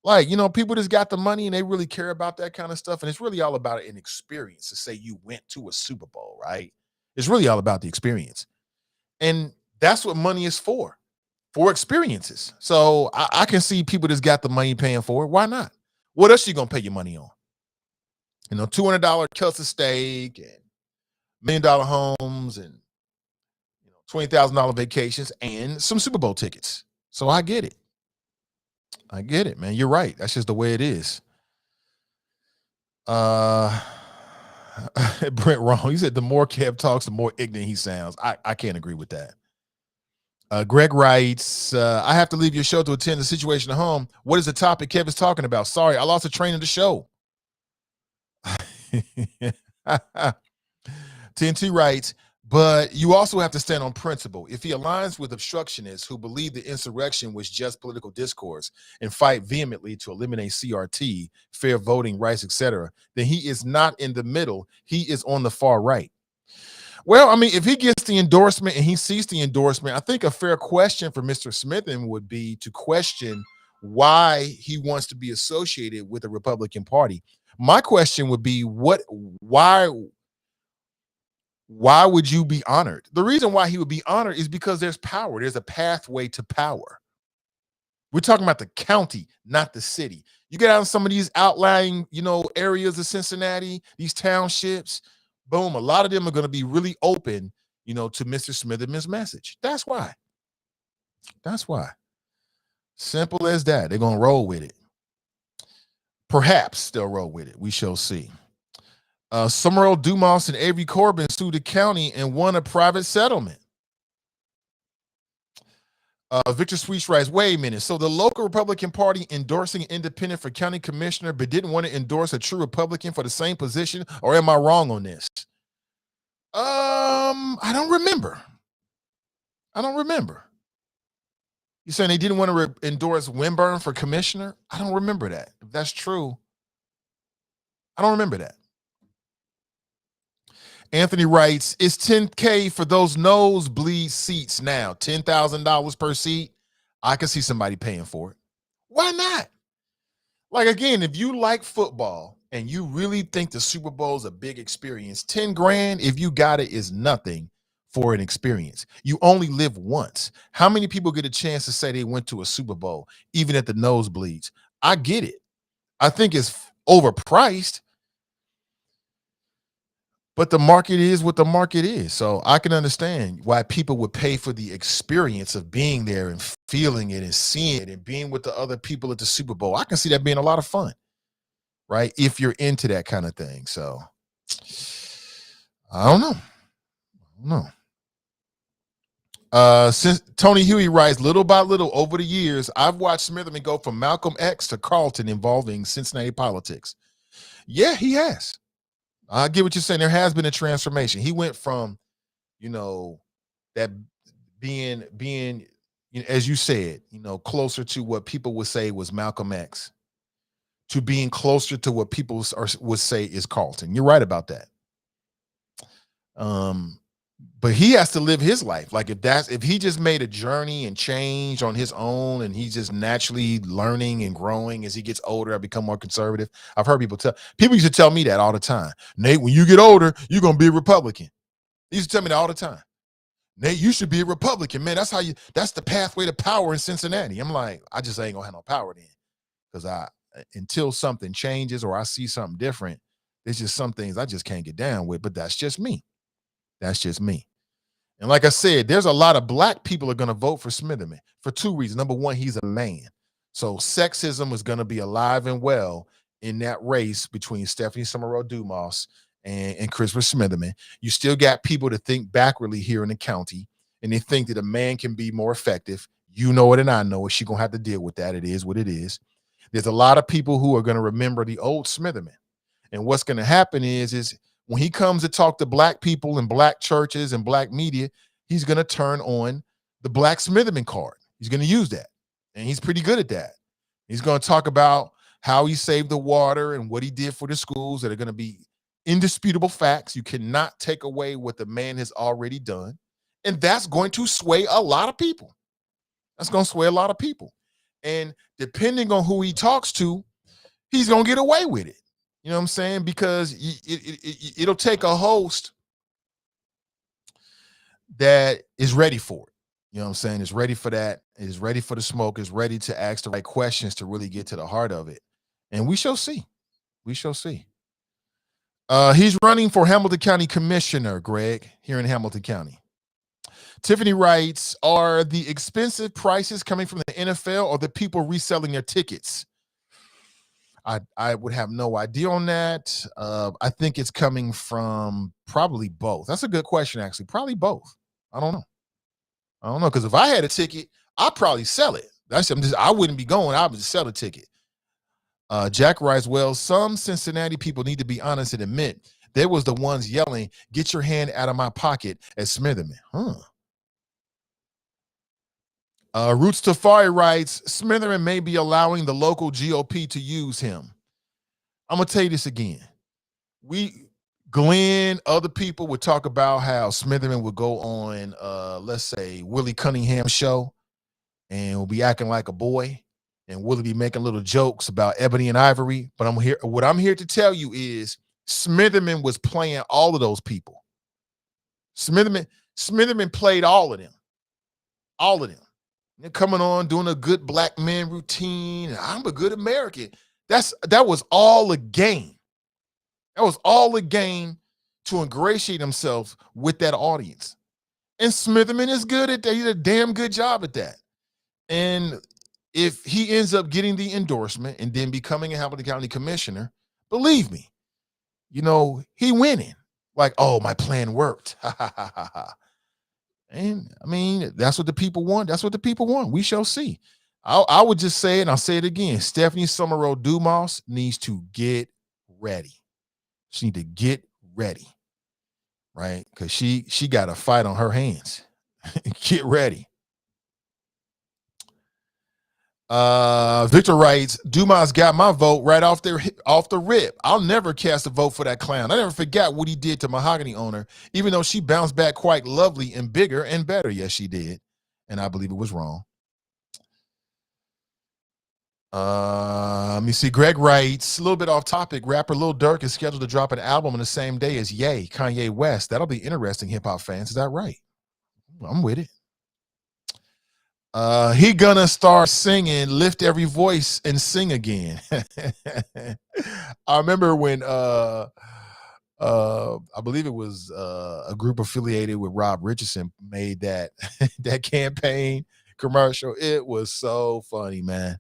Like, you know, people just got the money and they really care about that kind of stuff. And it's really all about an experience to say you went to a Super Bowl, right? It's really all about the experience. And that's what money is for experiences. So I can see people just got the money paying for it. Why not? What else you going to pay your money on? You know, $200 cuts of steak and $1 million homes and $20,000 vacations and some Super Bowl tickets. So I get it. I get it, man. You're right. That's just the way it is. Brent wrong. He said the more Kev talks, the more ignorant he sounds. I can't agree with that. Greg writes, I have to leave your show to attend the situation at home. What is the topic Kev is talking about? Sorry, I lost a train of the show. TNT writes, but you also have to stand on principle. If he aligns with obstructionists who believe the insurrection was just political discourse and fight vehemently to eliminate CRT, fair voting rights, etc., then he is not in the middle. He is on the far right. Well, I mean, if he gets the endorsement and he sees the endorsement, I think a fair question for Mr. Smithen would be to question why he wants to be associated with the Republican Party. My question would be, why would you be honored? The reason why he would be honored is because there's power. There's a pathway to power. We're talking about the county, not the city. You get out in some of these outlying, areas of Cincinnati, these townships, boom, a lot of them are going to be really open, to Mr. Smitherman's message. That's why. That's why. Simple as that. They're going to roll with it. Perhaps they'll roll with it. We shall see. Summerall Dumas and Avery Corbin sued the county and won a private settlement. Victor Sweet writes, wait a minute. So the local Republican Party endorsing an independent for county commissioner, but didn't want to endorse a true Republican for the same position? Or am I wrong on this? I don't remember. You saying they didn't want to endorse Winburn for commissioner? I don't remember that. If that's true, I don't remember that. Anthony writes, it's $10K for those nosebleed seats now. $10,000 per seat. I can see somebody paying for it. Why not? Like, again, if you like football and you really think the Super Bowl is a big experience, $10,000, if you got it, is nothing for an experience. You only live once. How many people get a chance to say they went to a Super Bowl, even at the nosebleeds? I get it. I think it's overpriced. But the market is what the market is. So I can understand why people would pay for the experience of being there and feeling it and seeing it and being with the other people at the Super Bowl. I can see that being a lot of fun, right? If you're into that kind of thing. So I don't know. Since Tony Huey writes, little by little over the years, I've watched Smitherman go from Malcolm X to Carlton involving Cincinnati politics. Yeah, he has. I get what you're saying. There has been a transformation. He went from, that being, as you said, closer to what people would say was Malcolm X to being closer to what people would say is Carlton. You're right about that. But he has to live his life. Like if he just made a journey and change on his own and he's just naturally learning and growing as he gets older, I become more conservative. I've heard people used to tell me that all the time. Nate, when you get older, you're going to be a Republican. They used to tell me that all the time. Nate, you should be a Republican, man. That's the pathway to power in Cincinnati. I'm like, I just ain't gonna have no power then. Because until something changes or I see something different, there's just some things I just can't get down with. But that's just me. That's just me. And like I said, there's a lot of black people are going to vote for Smitherman for two reasons. Number one, he's a man. So sexism is going to be alive and well in that race between Stephanie Summerall Dumas and Christopher Smitherman. You still got people to think backwardly here in the county, and they think that a man can be more effective. You know it and I know it. She's going to have to deal with that. It is what it is. There's a lot of people who are going to remember the old Smitherman. And what's going to happen is when he comes to talk to black people in black churches and black media, he's going to turn on the black Smitherman card. He's going to use that. And he's pretty good at that. He's going to talk about how he saved the water and what he did for the schools that are going to be indisputable facts. You cannot take away what the man has already done. And that's going to sway a lot of people. That's going to sway a lot of people. And depending on who he talks to, he's going to get away with it. You know what I'm saying? Because it'll take a host that is ready for it. You know what I'm saying? Is ready for that. Is ready for the smoke. Is ready to ask the right questions to really get to the heart of it. And we shall see. We shall see. He's running for Hamilton County Commissioner, Greg, here in Hamilton County. Tiffany writes, are the expensive prices coming from the NFL or the people reselling their tickets? I would have no idea on that. I think it's coming from probably both. That's a good question, actually. Probably both. I don't know. Because if I had a ticket, I'd probably sell it. I wouldn't be going. I would just sell the ticket. Jack writes, well, some Cincinnati people need to be honest and admit they was the ones yelling, get your hand out of my pocket at Smitherman. Roots Tafari writes, Smitherman may be allowing the local GOP to use him. I'm going to tell you this again. Glenn, other people would talk about how Smitherman would go on, let's say, Willie Cunningham's show and will be acting like a boy, and Willie be making little jokes about Ebony and Ivory. But what I'm here to tell you is Smitherman was playing all of those people. Smitherman played all of them. All of them. They're coming on, doing a good black man routine. I'm a good American. That was all a game. That was all a game to ingratiate himself with that audience. And Smitherman is good at that. He did a damn good job at that. And if he ends up getting the endorsement and then becoming a Hamilton County Commissioner, believe me, he winning. Like, oh, my plan worked. And I mean, that's what the people want. That's what the people want. We shall see. I would just say it, and I'll say it again. Stephanie Summerall Dumas needs to get ready. She need to get ready, right? Because she got a fight on her hands. Get ready. Victor writes, Dumas got my vote right off the rip. I'll never cast a vote for that clown. I never forgot what he did to Mahogany Owner, even though she bounced back quite lovely and bigger and better. Yes, she did. And I believe it was wrong. Let me see. Greg writes, a little bit off topic. Rapper Lil Durk is scheduled to drop an album on the same day as Ye, Kanye West. That'll be interesting, hip-hop fans. Is that right? I'm with it. He gonna start singing Lift Every Voice and Sing Again. I remember when I believe it was a group affiliated with Rob Richardson made that that campaign commercial. It was so funny, man.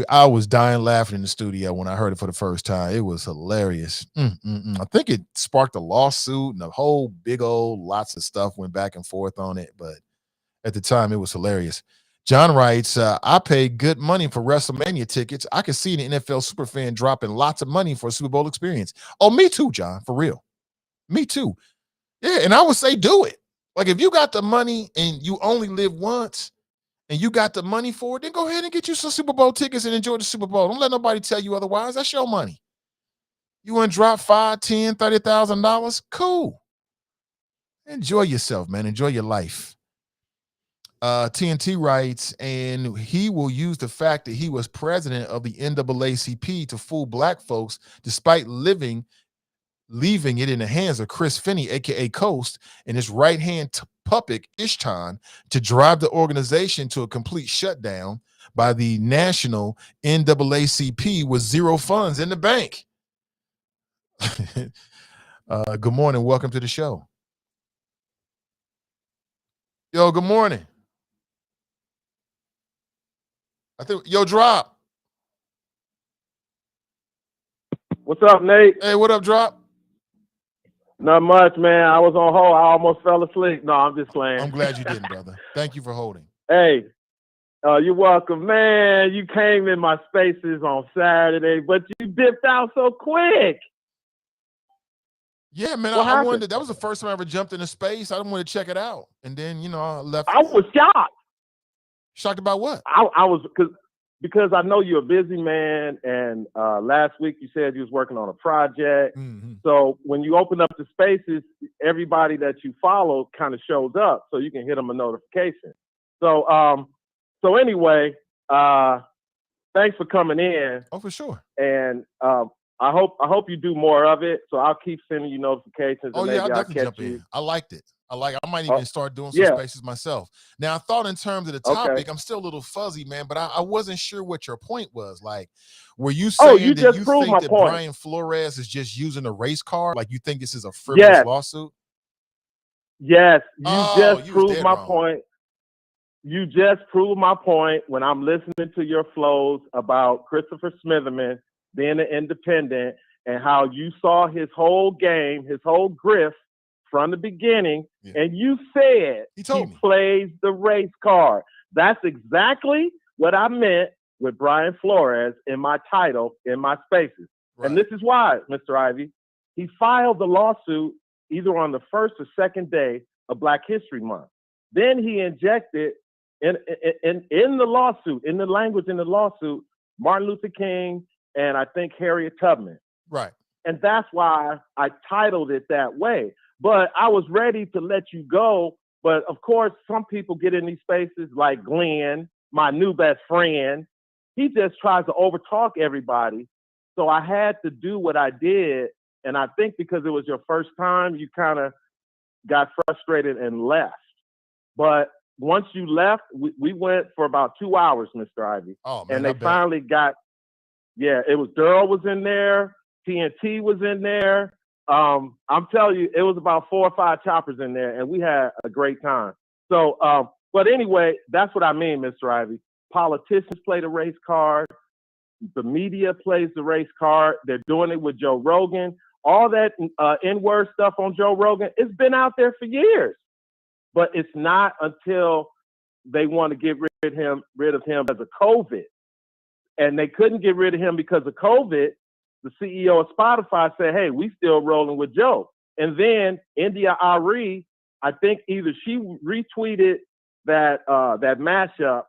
I was dying laughing in the studio when I heard it for the first time. It was hilarious. I think it sparked a lawsuit and a whole big old lots of stuff went back and forth on it, but at the time, it was hilarious. John writes, I paid good money for WrestleMania tickets. I could see an NFL superfan dropping lots of money for a Super Bowl experience. Oh, me too, John, for real. Me too. Yeah, and I would say do it. Like, if you got the money and you only live once and you got the money for it, then go ahead and get you some Super Bowl tickets and enjoy the Super Bowl. Don't let nobody tell you otherwise. That's your money. You want to drop $5,000, $10,000, $30,000? Cool. Enjoy yourself, man. Enjoy your life. TNT writes, and he will use the fact that he was president of the NAACP to fool black folks despite leaving it in the hands of Chris Finney, a.k.a. Coast, and his right-hand puppet, Ishtan, to drive the organization to a complete shutdown. by the national NAACP with zero funds in the bank. Good morning. Welcome to the show. Yo, good morning. Drop.
What's up, Nate?
Hey, what up, Drop?
Not much, man. I was on hold. I almost fell asleep. No, I'm just playing.
I'm glad you didn't, brother. Thank you for holding.
Hey, you're welcome, man. You came in my spaces on Saturday, but you dipped out so quick.
Yeah, man. I wanted to, that was the first time I ever jumped into space. I didn't want to check it out, and then I left.
I was shocked.
Shocked about what?
I was because I know you're a busy man, and last week you said you was working on a project.
Mm-hmm.
So when you open up the spaces, everybody that you follow kind of shows up, so you can hit them a notification. So anyway, thanks for coming in.
Oh, for sure.
And I hope you do more of it. So I'll keep sending you notifications.
Oh,
and
yeah, I'll
maybe
definitely jump in. I liked it. I might even start doing some spaces myself. Now, I thought in terms of the topic, I'm still a little fuzzy, man, but I wasn't sure what your point was. Like, were you saying
you
that you
think
that
point.
Brian Flores is just using a race car? Like, you think this is a frivolous lawsuit?
Yes, you just proved my
wrong.
point. You just proved my point when I'm listening to your flows about Christopher Smitherman being an independent and how you saw his whole game, his whole grift from the beginning, and you said he plays the race card. That's exactly what I meant with Brian Flores in my title, in my spaces. Right. And this is why, Mr. Ivey, he filed the lawsuit either on the first or second day of Black History Month. Then he injected in the lawsuit, in the language in the lawsuit, Martin Luther King and I think Harriet Tubman.
Right.
And that's why I titled it that way. But I was ready to let you go. But of course, some people get in these spaces like Glenn, my new best friend. He just tries to overtalk everybody. So I had to do what I did. And I think because it was your first time, you kind of got frustrated and left. But once you left, we went for about 2 hours, Mr. Ivey.
Oh, man,
and they finally got, it was Durrell was in there. TNT was in there. I'm telling you, it was about 4 or 5 choppers in there, and we had a great time. So, but anyway, that's what I mean, Mr. Ivey. Politicians play the race card. The media plays the race card. They're doing it with Joe Rogan. All that N-word stuff on Joe Rogan, it's been out there for years. But it's not until they want to get rid of him as a COVID. And they couldn't get rid of him because of COVID. The CEO of Spotify said, hey, we still rolling with Joe. And then India Ari, I think either she retweeted that mashup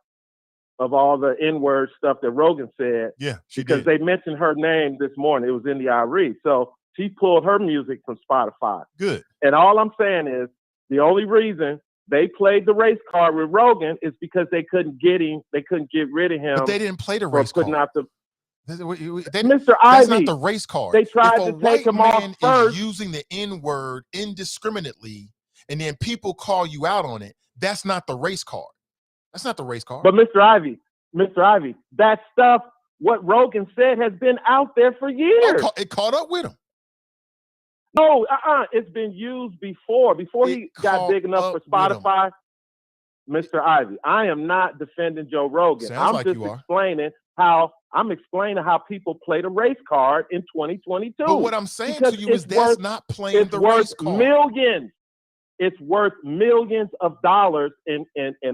of all the N-word stuff that Rogan said.
Yeah,
because they mentioned her name this morning. It was India Ari. So she pulled her music from Spotify.
Good.
And all I'm saying is the only reason they played the race card with Rogan is because they couldn't get him. They couldn't get rid of him.
But they didn't play the race card.
Mr. Ivey,
that's not the race card.
They tried to take him off first.
If a white man is using the N-word indiscriminately, and then people call you out on it, that's not the race card. That's not the race card.
But Mr. Ivey, that stuff, what Rogan said, has been out there for years.
It caught up with him.
No, it's been used before he got big enough for Spotify. Mr. Ivey, I am not defending Joe Rogan. I'm just explaining how people play the race card in 2022.
But what I'm saying to you is that's not playing the race card.
Millions. It's worth millions of dollars in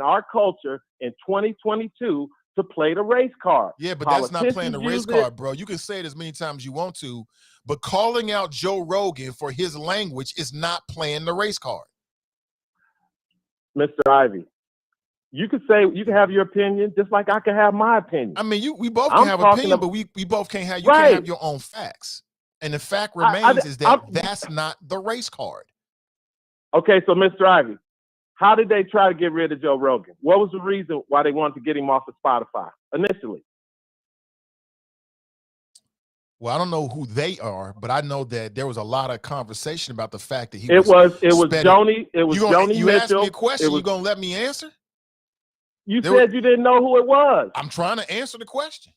our culture in 2022 to play the race card.
Yeah, but that's not playing the race card, bro. You can say it as many times as you want to, but calling out Joe Rogan for his language is not playing the race card.
Mr. Ivey, you can have your opinion just like I can have my opinion.
I mean, we both can have opinion, but we both can't have, you can't have your own facts. And the fact remains is that that's not the race card.
Okay, so Mr. Ivey, how did they try to get rid of Joe Rogan? What was the reason why they wanted to get him off of Spotify initially?
Well, I don't know who they are, but I know that there was a lot of conversation about the fact that he
was Joni. It was Joni Mitchell.
You asked me a question. You gonna let me answer?
You said you didn't know who it was.
I'm trying to answer the question.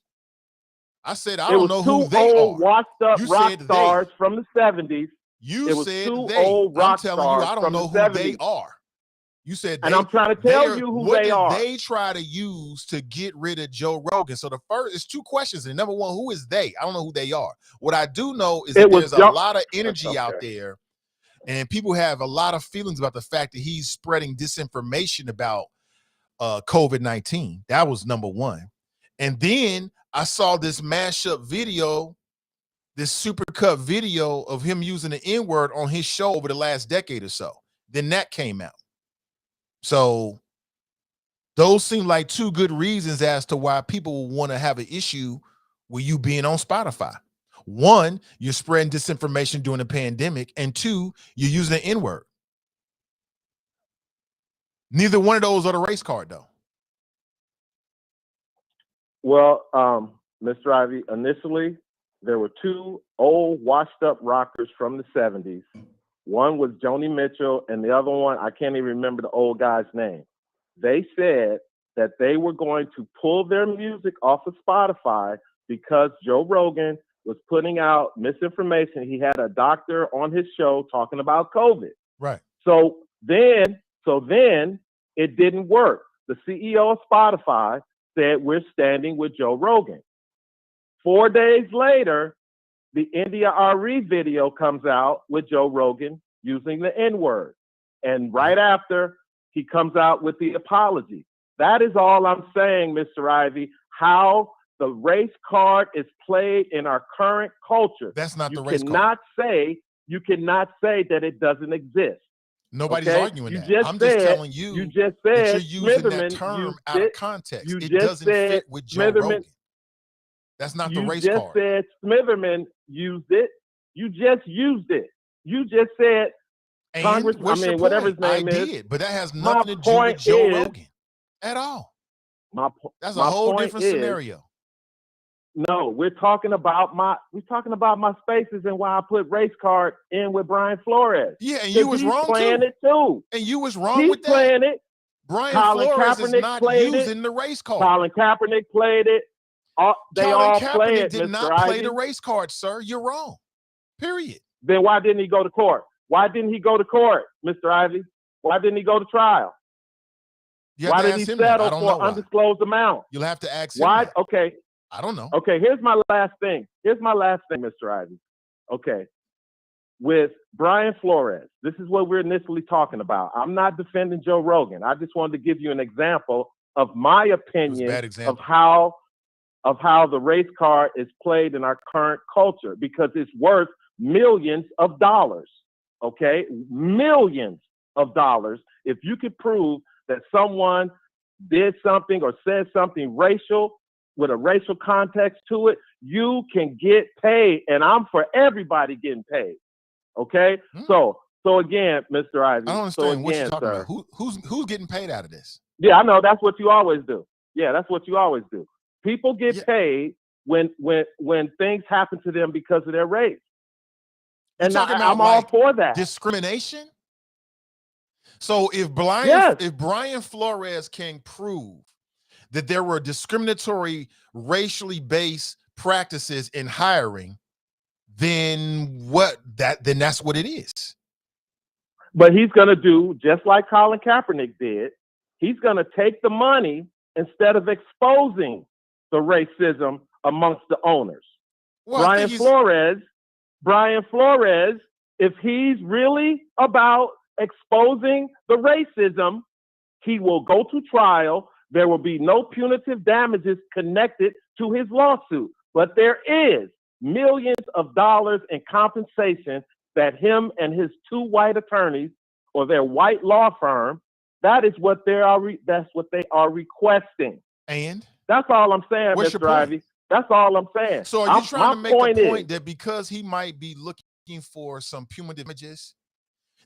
I said I
It
don't
was
know
two
who they
old
are.
washed up
You
rock
said they.
stars from the 70s.
You
It was
said
two
they.
old
I'm
rock
telling you,
stars
I don't
from
know
the
who they
70s.
are. You said they.
And I'm trying to tell you who
what
they
did
are.
they try to use to get rid of Joe Rogan? So the first is two questions. And number one, who is they? I don't know who they are. What I do know is that there's a lot of energy out there, and people have a lot of feelings about the fact that he's spreading disinformation about COVID-19. That was number one. And then I saw this mashup video, this supercut video of him using the N-word on his show over the last decade or so. Then that came out. So those seem like two good reasons as to why people will want to have an issue with you being on Spotify. One, you're spreading disinformation during the pandemic, and two, you're using the N-word. Neither one of those are the race card, though.
Well, Mr. Ivey, initially, there were two old washed-up rockers from the 70s. One was Joni Mitchell, and the other one, I can't even remember the old guy's name. They said that they were going to pull their music off of Spotify because Joe Rogan was putting out misinformation. He had a doctor on his show talking about COVID.
Right.
So then it didn't work. The CEO of Spotify said, we're standing with Joe Rogan. 4 days later, the India RE video comes out with Joe Rogan using the N-word. And right after, he comes out with the apology. That is all I'm saying, Mr. Ivey, how the race card is played in our current culture.
That's not the race card.
You cannot say that it doesn't exist.
Nobody's arguing that. I'm just telling you,
you just said
that you're using that term out of context. It doesn't fit with Joe Rogan. That's not the race card.
You just said Smitherman used it. You just used it. You just said Congress. I mean, whatever his name is.
I did, but that has nothing to do with Joe Rogan at all. That's a whole different scenario.
No, we're talking about my spaces and why I put race card in with Brian Flores.
Yeah, and you was wrong
playing
too.
It too.
And you was wrong
He's
with that.
Playing it.
Brian
Colin
Flores
Kaepernick
is not using the race card.
Colin Kaepernick played it. They all play it,
did
Mr.
not
Ivey.
play the race card, sir. You're wrong. Period.
Then why didn't he go to court? Why didn't he go to court, Mr. Ivey? Why didn't he go to trial? Why did he settle for undisclosed amount?
You'll have to ask him.
Why?
That.
Okay.
I don't know.
Okay, here's my last thing, Mr. Ivey. Okay. With Brian Flores, this is what we're initially talking about. I'm not defending Joe Rogan. I just wanted to give you an example of my opinion of how the race card is played in our current culture, because it's worth millions of dollars. Okay? Millions of dollars. If you could prove that someone did something or said something racial with a racial context to it, you can get paid. And I'm for everybody getting paid. Okay? So again, Mr. Ivey.
I don't understand what you're talking about. Who's getting paid out of this?
Yeah, I know. That's what you always do. Yeah, that's what you always do. People get paid when things happen to them because of their race. And I'm all for that.
Discrimination? So if Brian Flores can prove that there were discriminatory, racially based practices in hiring, then that's what it is.
But he's going to do just like Colin Kaepernick did. He's going to take the money instead of exposing the racism amongst the owners.
Well,
Brian Flores, if he's really about exposing the racism, he will go to trial. There will be no punitive damages connected to his lawsuit. But there is millions of dollars in compensation that him and his two white attorneys or their white law firm, that's what they are requesting.
And
that's all I'm saying, Mr. Ivey. That's all I'm saying.
So are you trying to make a point that because he might be looking for some punitive damages,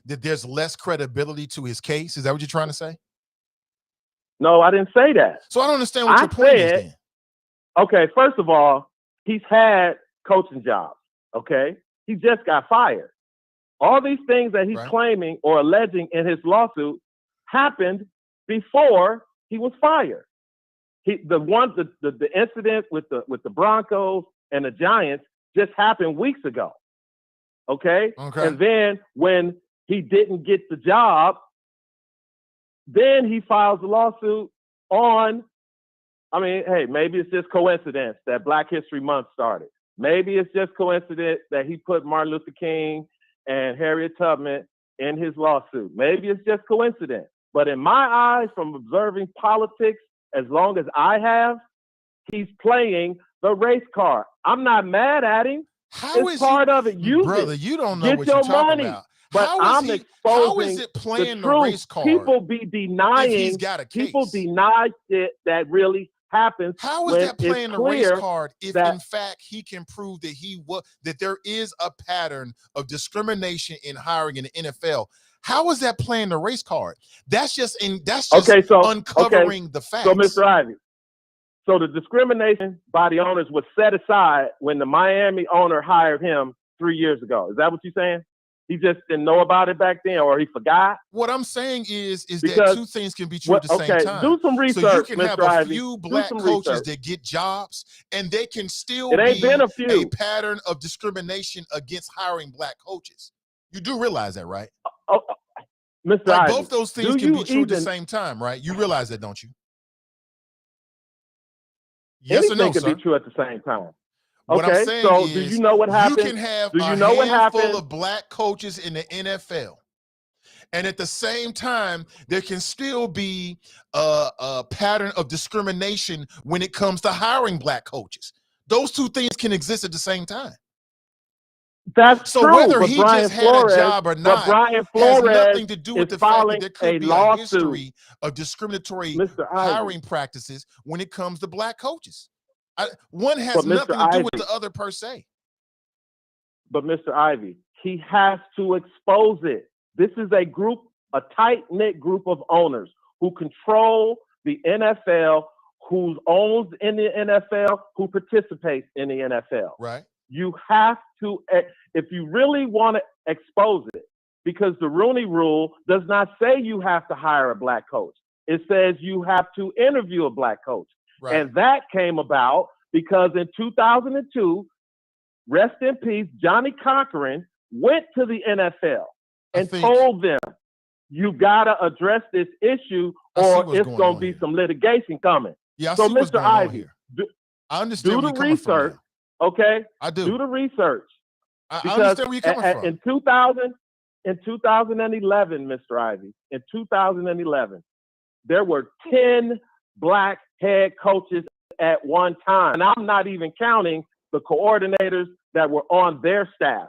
that there's less credibility to his case? Is that what you're trying to say?
No, I didn't say that.
So I don't understand what your point is then.
Okay, first of all, he's had coaching jobs, okay? He just got fired. All these things that he's claiming or alleging in his lawsuit happened before he was fired. The incident with the Broncos and the Giants just happened weeks ago. Okay? And then when he didn't get the job, then he files a lawsuit on, I mean, hey, maybe it's just coincidence that Black History Month started. Maybe it's just coincidence that he put Martin Luther King and Harriet Tubman in his lawsuit. Maybe it's just coincidence. But in my eyes, from observing politics as long as I have, he's playing the race card. I'm not mad at him. It's part of it. Use
brother,
it.
you don't know
Get
what
your
you're talking
money.
about.
But
How is it playing the race card?
People be denying.
If he's got a case.
People deny shit that really happens.
How is that playing the race card if in fact he can prove that there is a pattern of discrimination in hiring in the NFL? How is that playing the race card? That's just uncovering the facts.
So, Mr. Ivey, so the discrimination by the owners was set aside when the Miami owner hired him 3 years ago. Is that what you're saying? He just didn't know about it back then, or he forgot?
What I'm saying is that two things can be true at the same time.
Do some research,
so you can
Mr.
have a
Ivey.
few Black coaches that get jobs, and they can still
be
a pattern of discrimination against hiring Black coaches. You do realize that, right?
Mr. Ivey,
both those things can be true at the same time, right? You realize that, don't you? Yes or no,
sir? Anything can be true at the same time.
What I'm saying is,
do you know what happened?
You can have a handful of Black coaches in the NFL, and at the same time, there can still be a pattern of discrimination when it comes to hiring Black coaches. Those two things can exist at the same time.
That's
so
true.
Whether he just had a job or not has nothing to do with the fact that there could be a history of discriminatory hiring practices when it comes to Black coaches. One has nothing to do with the other per se.
But Mr. Ivey, he has to expose it. This is a tight-knit group of owners who control the NFL, who owns in the NFL, who participates in the NFL.
Right.
You have to, if you really want to expose it, because the Rooney Rule does not say you have to hire a Black coach. It says you have to interview a Black coach. Right. And that came about because in 2002, rest in peace, Johnny Cochran went to the NFL and told them, you got to address this issue or it's going to be some litigation coming.
Yeah,
so Mr. Ivey,
I understand
do the research. Okay?
I do.
Do the research.
I understand where you're coming from.
In 2011, Mr. Ivey, in 2011, there were 10 Black head coaches at one time. And I'm not even counting the coordinators that were on their staff.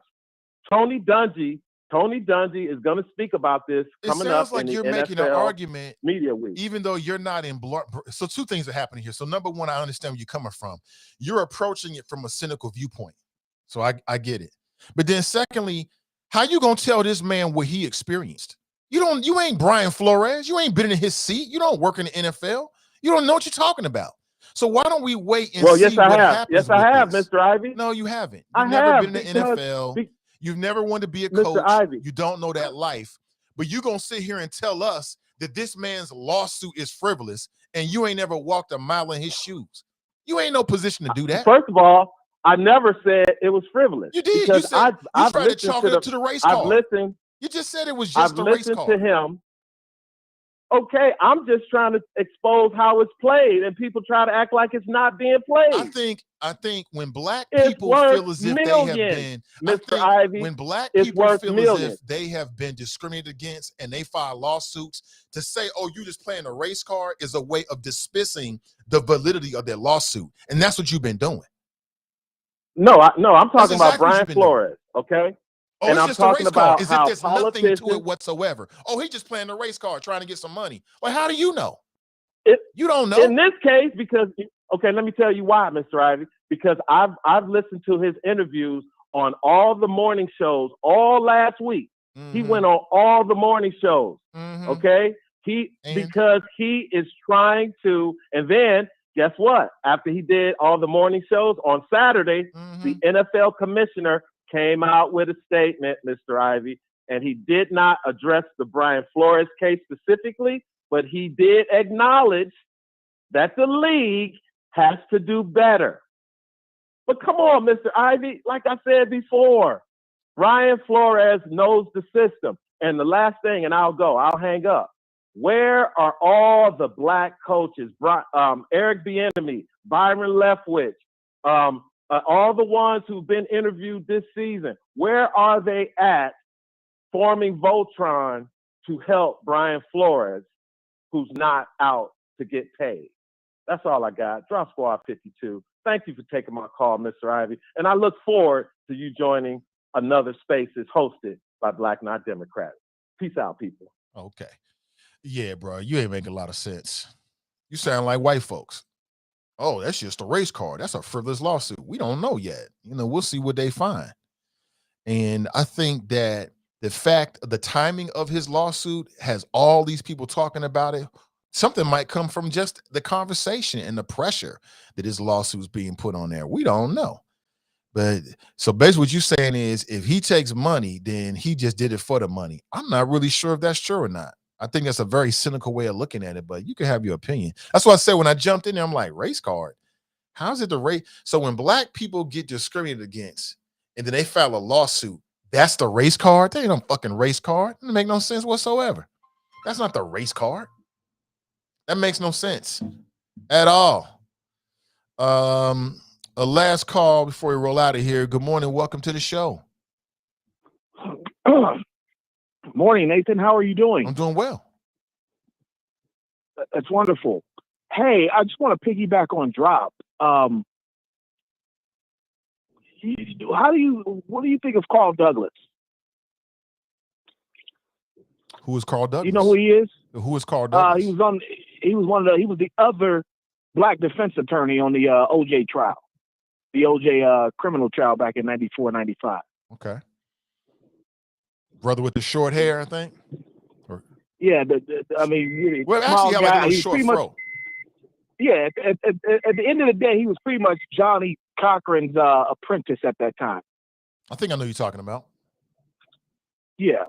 Tony Dungy is going to speak about this coming up.
It sounds like you're making an argument,
Media Week,
even though you're not in blood. So two things are happening here. So number one, I understand where you're coming from. You're approaching it from a cynical viewpoint. So I get it. But then secondly, how you going to tell this man what he experienced? You ain't Brian Flores. You ain't been in his seat. You don't work in the NFL. You don't know what you're talking about. So why don't we wait and see what happens?
Yes, I have, Mr. Ivey.
No, you haven't. You've never been in the NFL. You've never wanted to be a coach. You don't know that life. But you're going to sit here and tell us that this man's lawsuit is frivolous and you ain't never walked a mile in his shoes. You ain't no position to do that.
First of all, I never said it was frivolous.
You did. You said you tried to chalk it up to the race card.
I've listened.
You just said it was just a race card.
I've listened to him. Okay, I'm just trying to expose how it's played, and people try to act like it's not being played.
I think when Black people feel as if they have been,
Mr. Ivey,
when Black people feel as if they have been discriminated against and they file lawsuits, to say, "Oh, you just playing a race card," is a way of dismissing the validity of their lawsuit, and that's what you've been doing.
No, I'm talking about Brian Flores. Okay.
Oh,
and
it's
I'm
just a race card. Is it there's nothing to it whatsoever? Oh, he's just playing the race card, trying to get some money. Like, how do you know? You don't know.
In this case, because let me tell you why, Mr. Ivey. Because I've listened to his interviews on all the morning shows all last week. Mm-hmm. He went on all the morning shows. Mm-hmm. Okay, because he is trying to, and then guess what? After he did all the morning shows on Saturday, the NFL commissioner came out with a statement, Mr. Ivey, and he did not address the Brian Flores case specifically, but he did acknowledge that the league has to do better. But come on, Mr. Ivey, like I said before, Brian Flores knows the system. And the last thing, and I'll hang up. Where are all the black coaches? Eric Bieniemy, Byron Leftwich, all the ones who've been interviewed this season. Where are they at forming Voltron to help Brian Flores, who's not out to get paid? That's all I got. Drop Squad 52. Thank you for taking my call, Mr. Ivey. And I look forward to you joining another Spaces hosted by Black Not Democrat. Peace out, people.
Okay. Yeah, bro, you ain't making a lot of sense. You sound like white folks. Oh, that's just a race card. That's a frivolous lawsuit. We don't know yet. We'll see what they find. And I think that the timing of his lawsuit has all these people talking about it. Something might come from just the conversation and the pressure that his lawsuit is being put on there. We don't know. But so basically what you're saying is if he takes money, then he just did it for the money. I'm not really sure if that's true or not. I think that's a very cynical way of looking at it, but you can have your opinion. That's why I said when I jumped in there, I'm like, race card? How's it the race? So when black people get discriminated against and then they file a lawsuit, that's the race card? That ain't no fucking race card. It doesn't make no sense whatsoever. That's not the race card. That makes no sense at all. A last call before we roll out of here. Good morning. Welcome to the show.
Morning, Nathan. How are you doing?
I'm doing well.
That's wonderful. Hey, I just want to piggyback on Drop. What do you think of Carl Douglas?
Who is Carl Douglas?
You know who he is?
Who is Carl Douglas?
He was the other black defense attorney on the OJ trial, the OJ criminal trial back in 94, 95.
Okay. Brother with the short hair, I think.
Yeah, really
well, actually, he had like a short fro.
Yeah, at the end of the day, he was pretty much Johnny Cochran's apprentice at that time.
I think I know who you're talking about.
Yeah,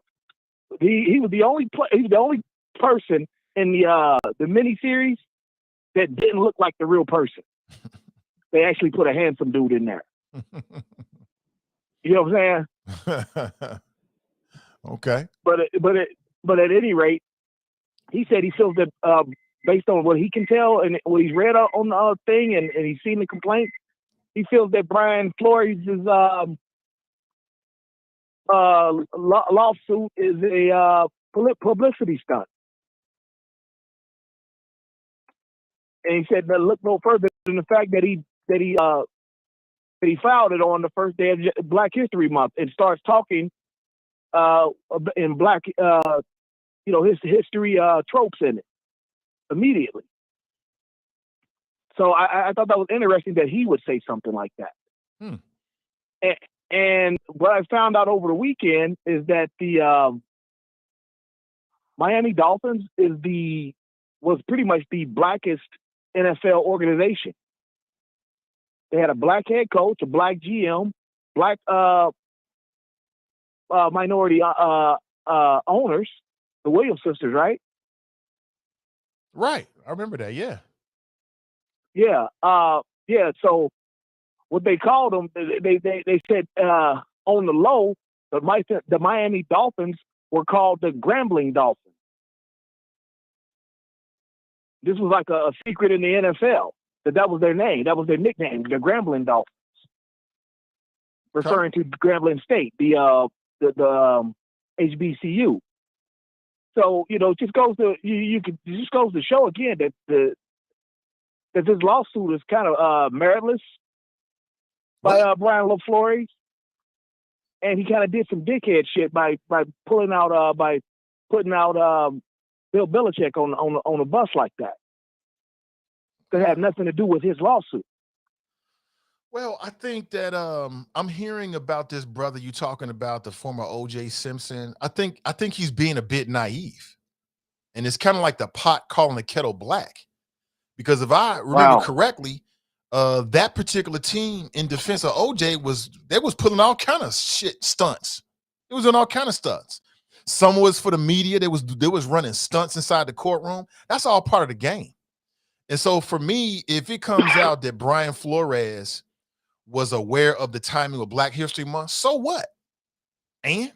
he was the only person in the miniseries that didn't look like the real person. They actually put a handsome dude in there. You know what I'm saying?
Okay.
But at any rate, he said he feels that based on what he can tell and what he's read on the thing and he's seen the complaint, he feels that Brian Flores' lawsuit is a publicity stunt. And he said that look no further than the fact that he filed it on the first day of Black History Month and starts talking in black, his history tropes in it immediately. So I thought that was interesting that he would say something like that. And what I found out over the weekend is that the Miami Dolphins was pretty much the blackest NFL organization. They had a black head coach, a black GM, black minority owners, the Williams sisters, right?
Right. I remember that. Yeah.
Yeah. So what they called them, they said on the low, the Miami Dolphins were called the Grambling Dolphins. This was like a secret in the NFL that was their name. That was their nickname, the Grambling Dolphins, referring to Grambling State, the HBCU. So it just goes to just goes to show again that this lawsuit is kind of meritless by Brian LaFleur, and he kind of did some dickhead shit by putting out Bill Belichick on a bus like that. That had nothing to do with his lawsuit.
Well, I think that I'm hearing about this brother you talking about, the former O.J. Simpson. I think he's being a bit naive, and it's kind of like the pot calling the kettle black. Because if I remember correctly, that particular team in defense of O.J. was pulling all kind of shit stunts. It was in all kind of stunts. Some was for the media. They was running stunts inside the courtroom. That's all part of the game. And so for me, if it comes out that Brian Flores was aware of the timing of Black History Month, so what? And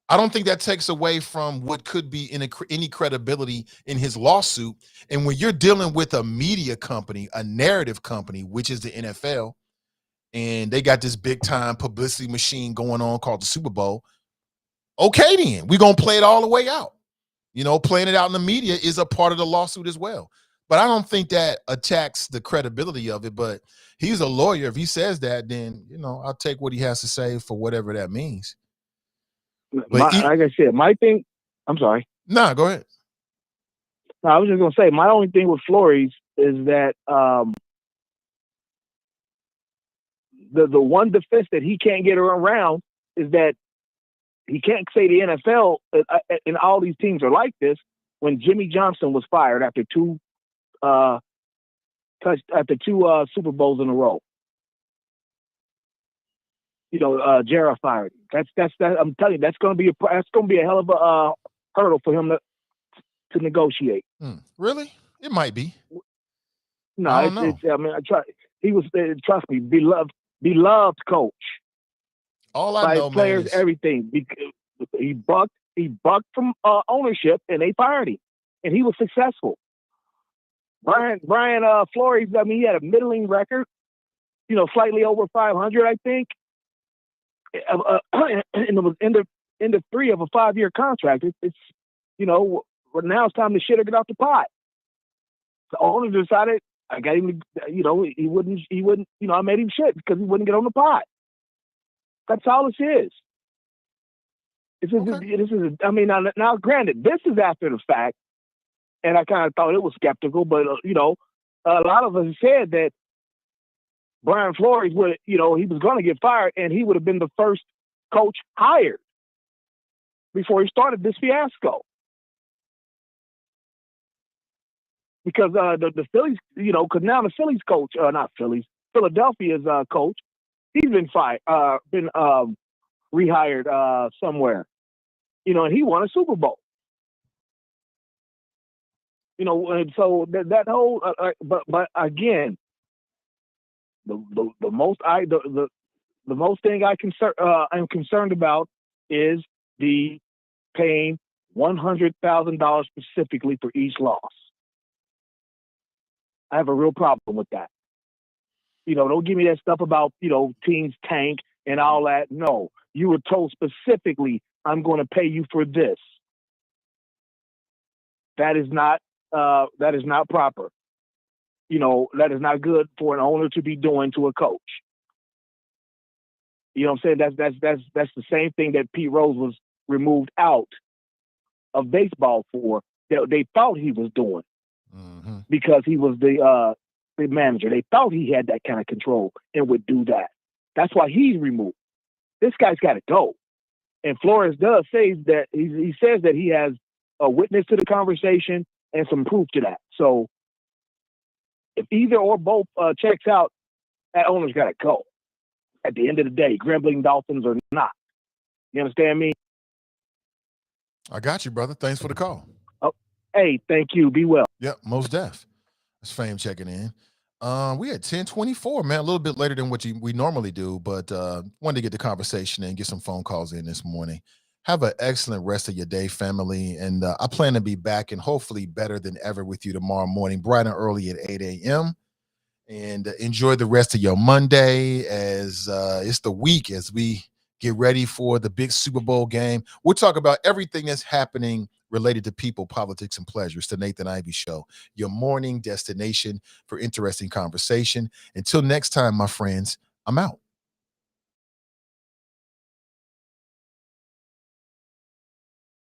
I don't think that takes away from what could be any credibility in his lawsuit. And when you're dealing with a media company, a narrative company, which is the NFL, and they got this big time publicity machine going on called the Super Bowl, okay, then we're going to play it all the way out. You know, playing it out in the media is a part of the lawsuit as well. But I don't think that attacks the credibility of it. But he's a lawyer. If he says that, then, you know, I'll take what he has to say for whatever that means.
Like I said, my thing, I'm sorry.
Nah, go ahead.
No, I was just going to say, my only thing with Flores is that the one defense that he can't get around is that he can't say the NFL and all these teams are like this when Jimmy Johnson was fired after two Super Bowls in a row. You know, Jarrah fired. That's I'm telling you, that's going to be a hell of a hurdle for him to negotiate.
Really? It might be.
No, I mean, he was, trust me, beloved coach.
All I know,
players,
man, is
everything. He bucked from ownership, and they fired him, and he was successful. Brian Flores, I mean, he had a middling record, you know, slightly over 500, I think. And it was end of 3 of a 5-year contract. It's you know, now it's time to shit or get off the pot. The owner decided I got him to, you know, he wouldn't, you know, I made him shit because he wouldn't get on the pot. That's all this is. This is. I mean, now, granted, this is after the fact, and I kind of thought it was skeptical, but you know, a lot of us said that Brian Flores would, you know, he was going to get fired, and he would have been the first coach hired before he started this fiasco. Because the Phillies, you know, because now the Phillies coach, not Phillies, Philadelphia's coach, he's been fired, rehired somewhere, you know, and he won a Super Bowl. You know, and so that whole, but again, the most thing I'm concerned about is the paying $100,000 specifically for each loss. I have a real problem with that. You know, don't give me that stuff about, you know, teams tank and all that. No, you were told specifically, I'm going to pay you for this. That is not proper. You know, that is not good for an owner to be doing to a coach. You know what I'm saying? That's the same thing that Pete Rose was removed out of baseball for. They thought he was doing because he was the manager. They thought he had that kind of control and would do that. That's why he's removed. This guy's got to go. And Flores does say that he says that he has a witness to the conversation and some proof to that. So if either or both checks out, that owner's got to go. At the end of the day, Grambling Dolphins or not. You understand me?
I got you, brother. Thanks for the call.
Oh, hey, thank you. Be well.
Yep, most def. That's Fame checking in. We had 10:24, man, a little bit later than what we normally do, but wanted to get the conversation and get some phone calls in this morning. Have an excellent rest of your day, family, and I plan to be back and hopefully better than ever with you tomorrow morning, bright and early at 8 a.m. And enjoy the rest of your Monday as it's the week as we get ready for the big Super Bowl game. We'll talk about everything that's happening related to people, politics, and pleasure. It's the Nathan Ivey Show, your morning destination for interesting conversation. Until next time, my friends, I'm out.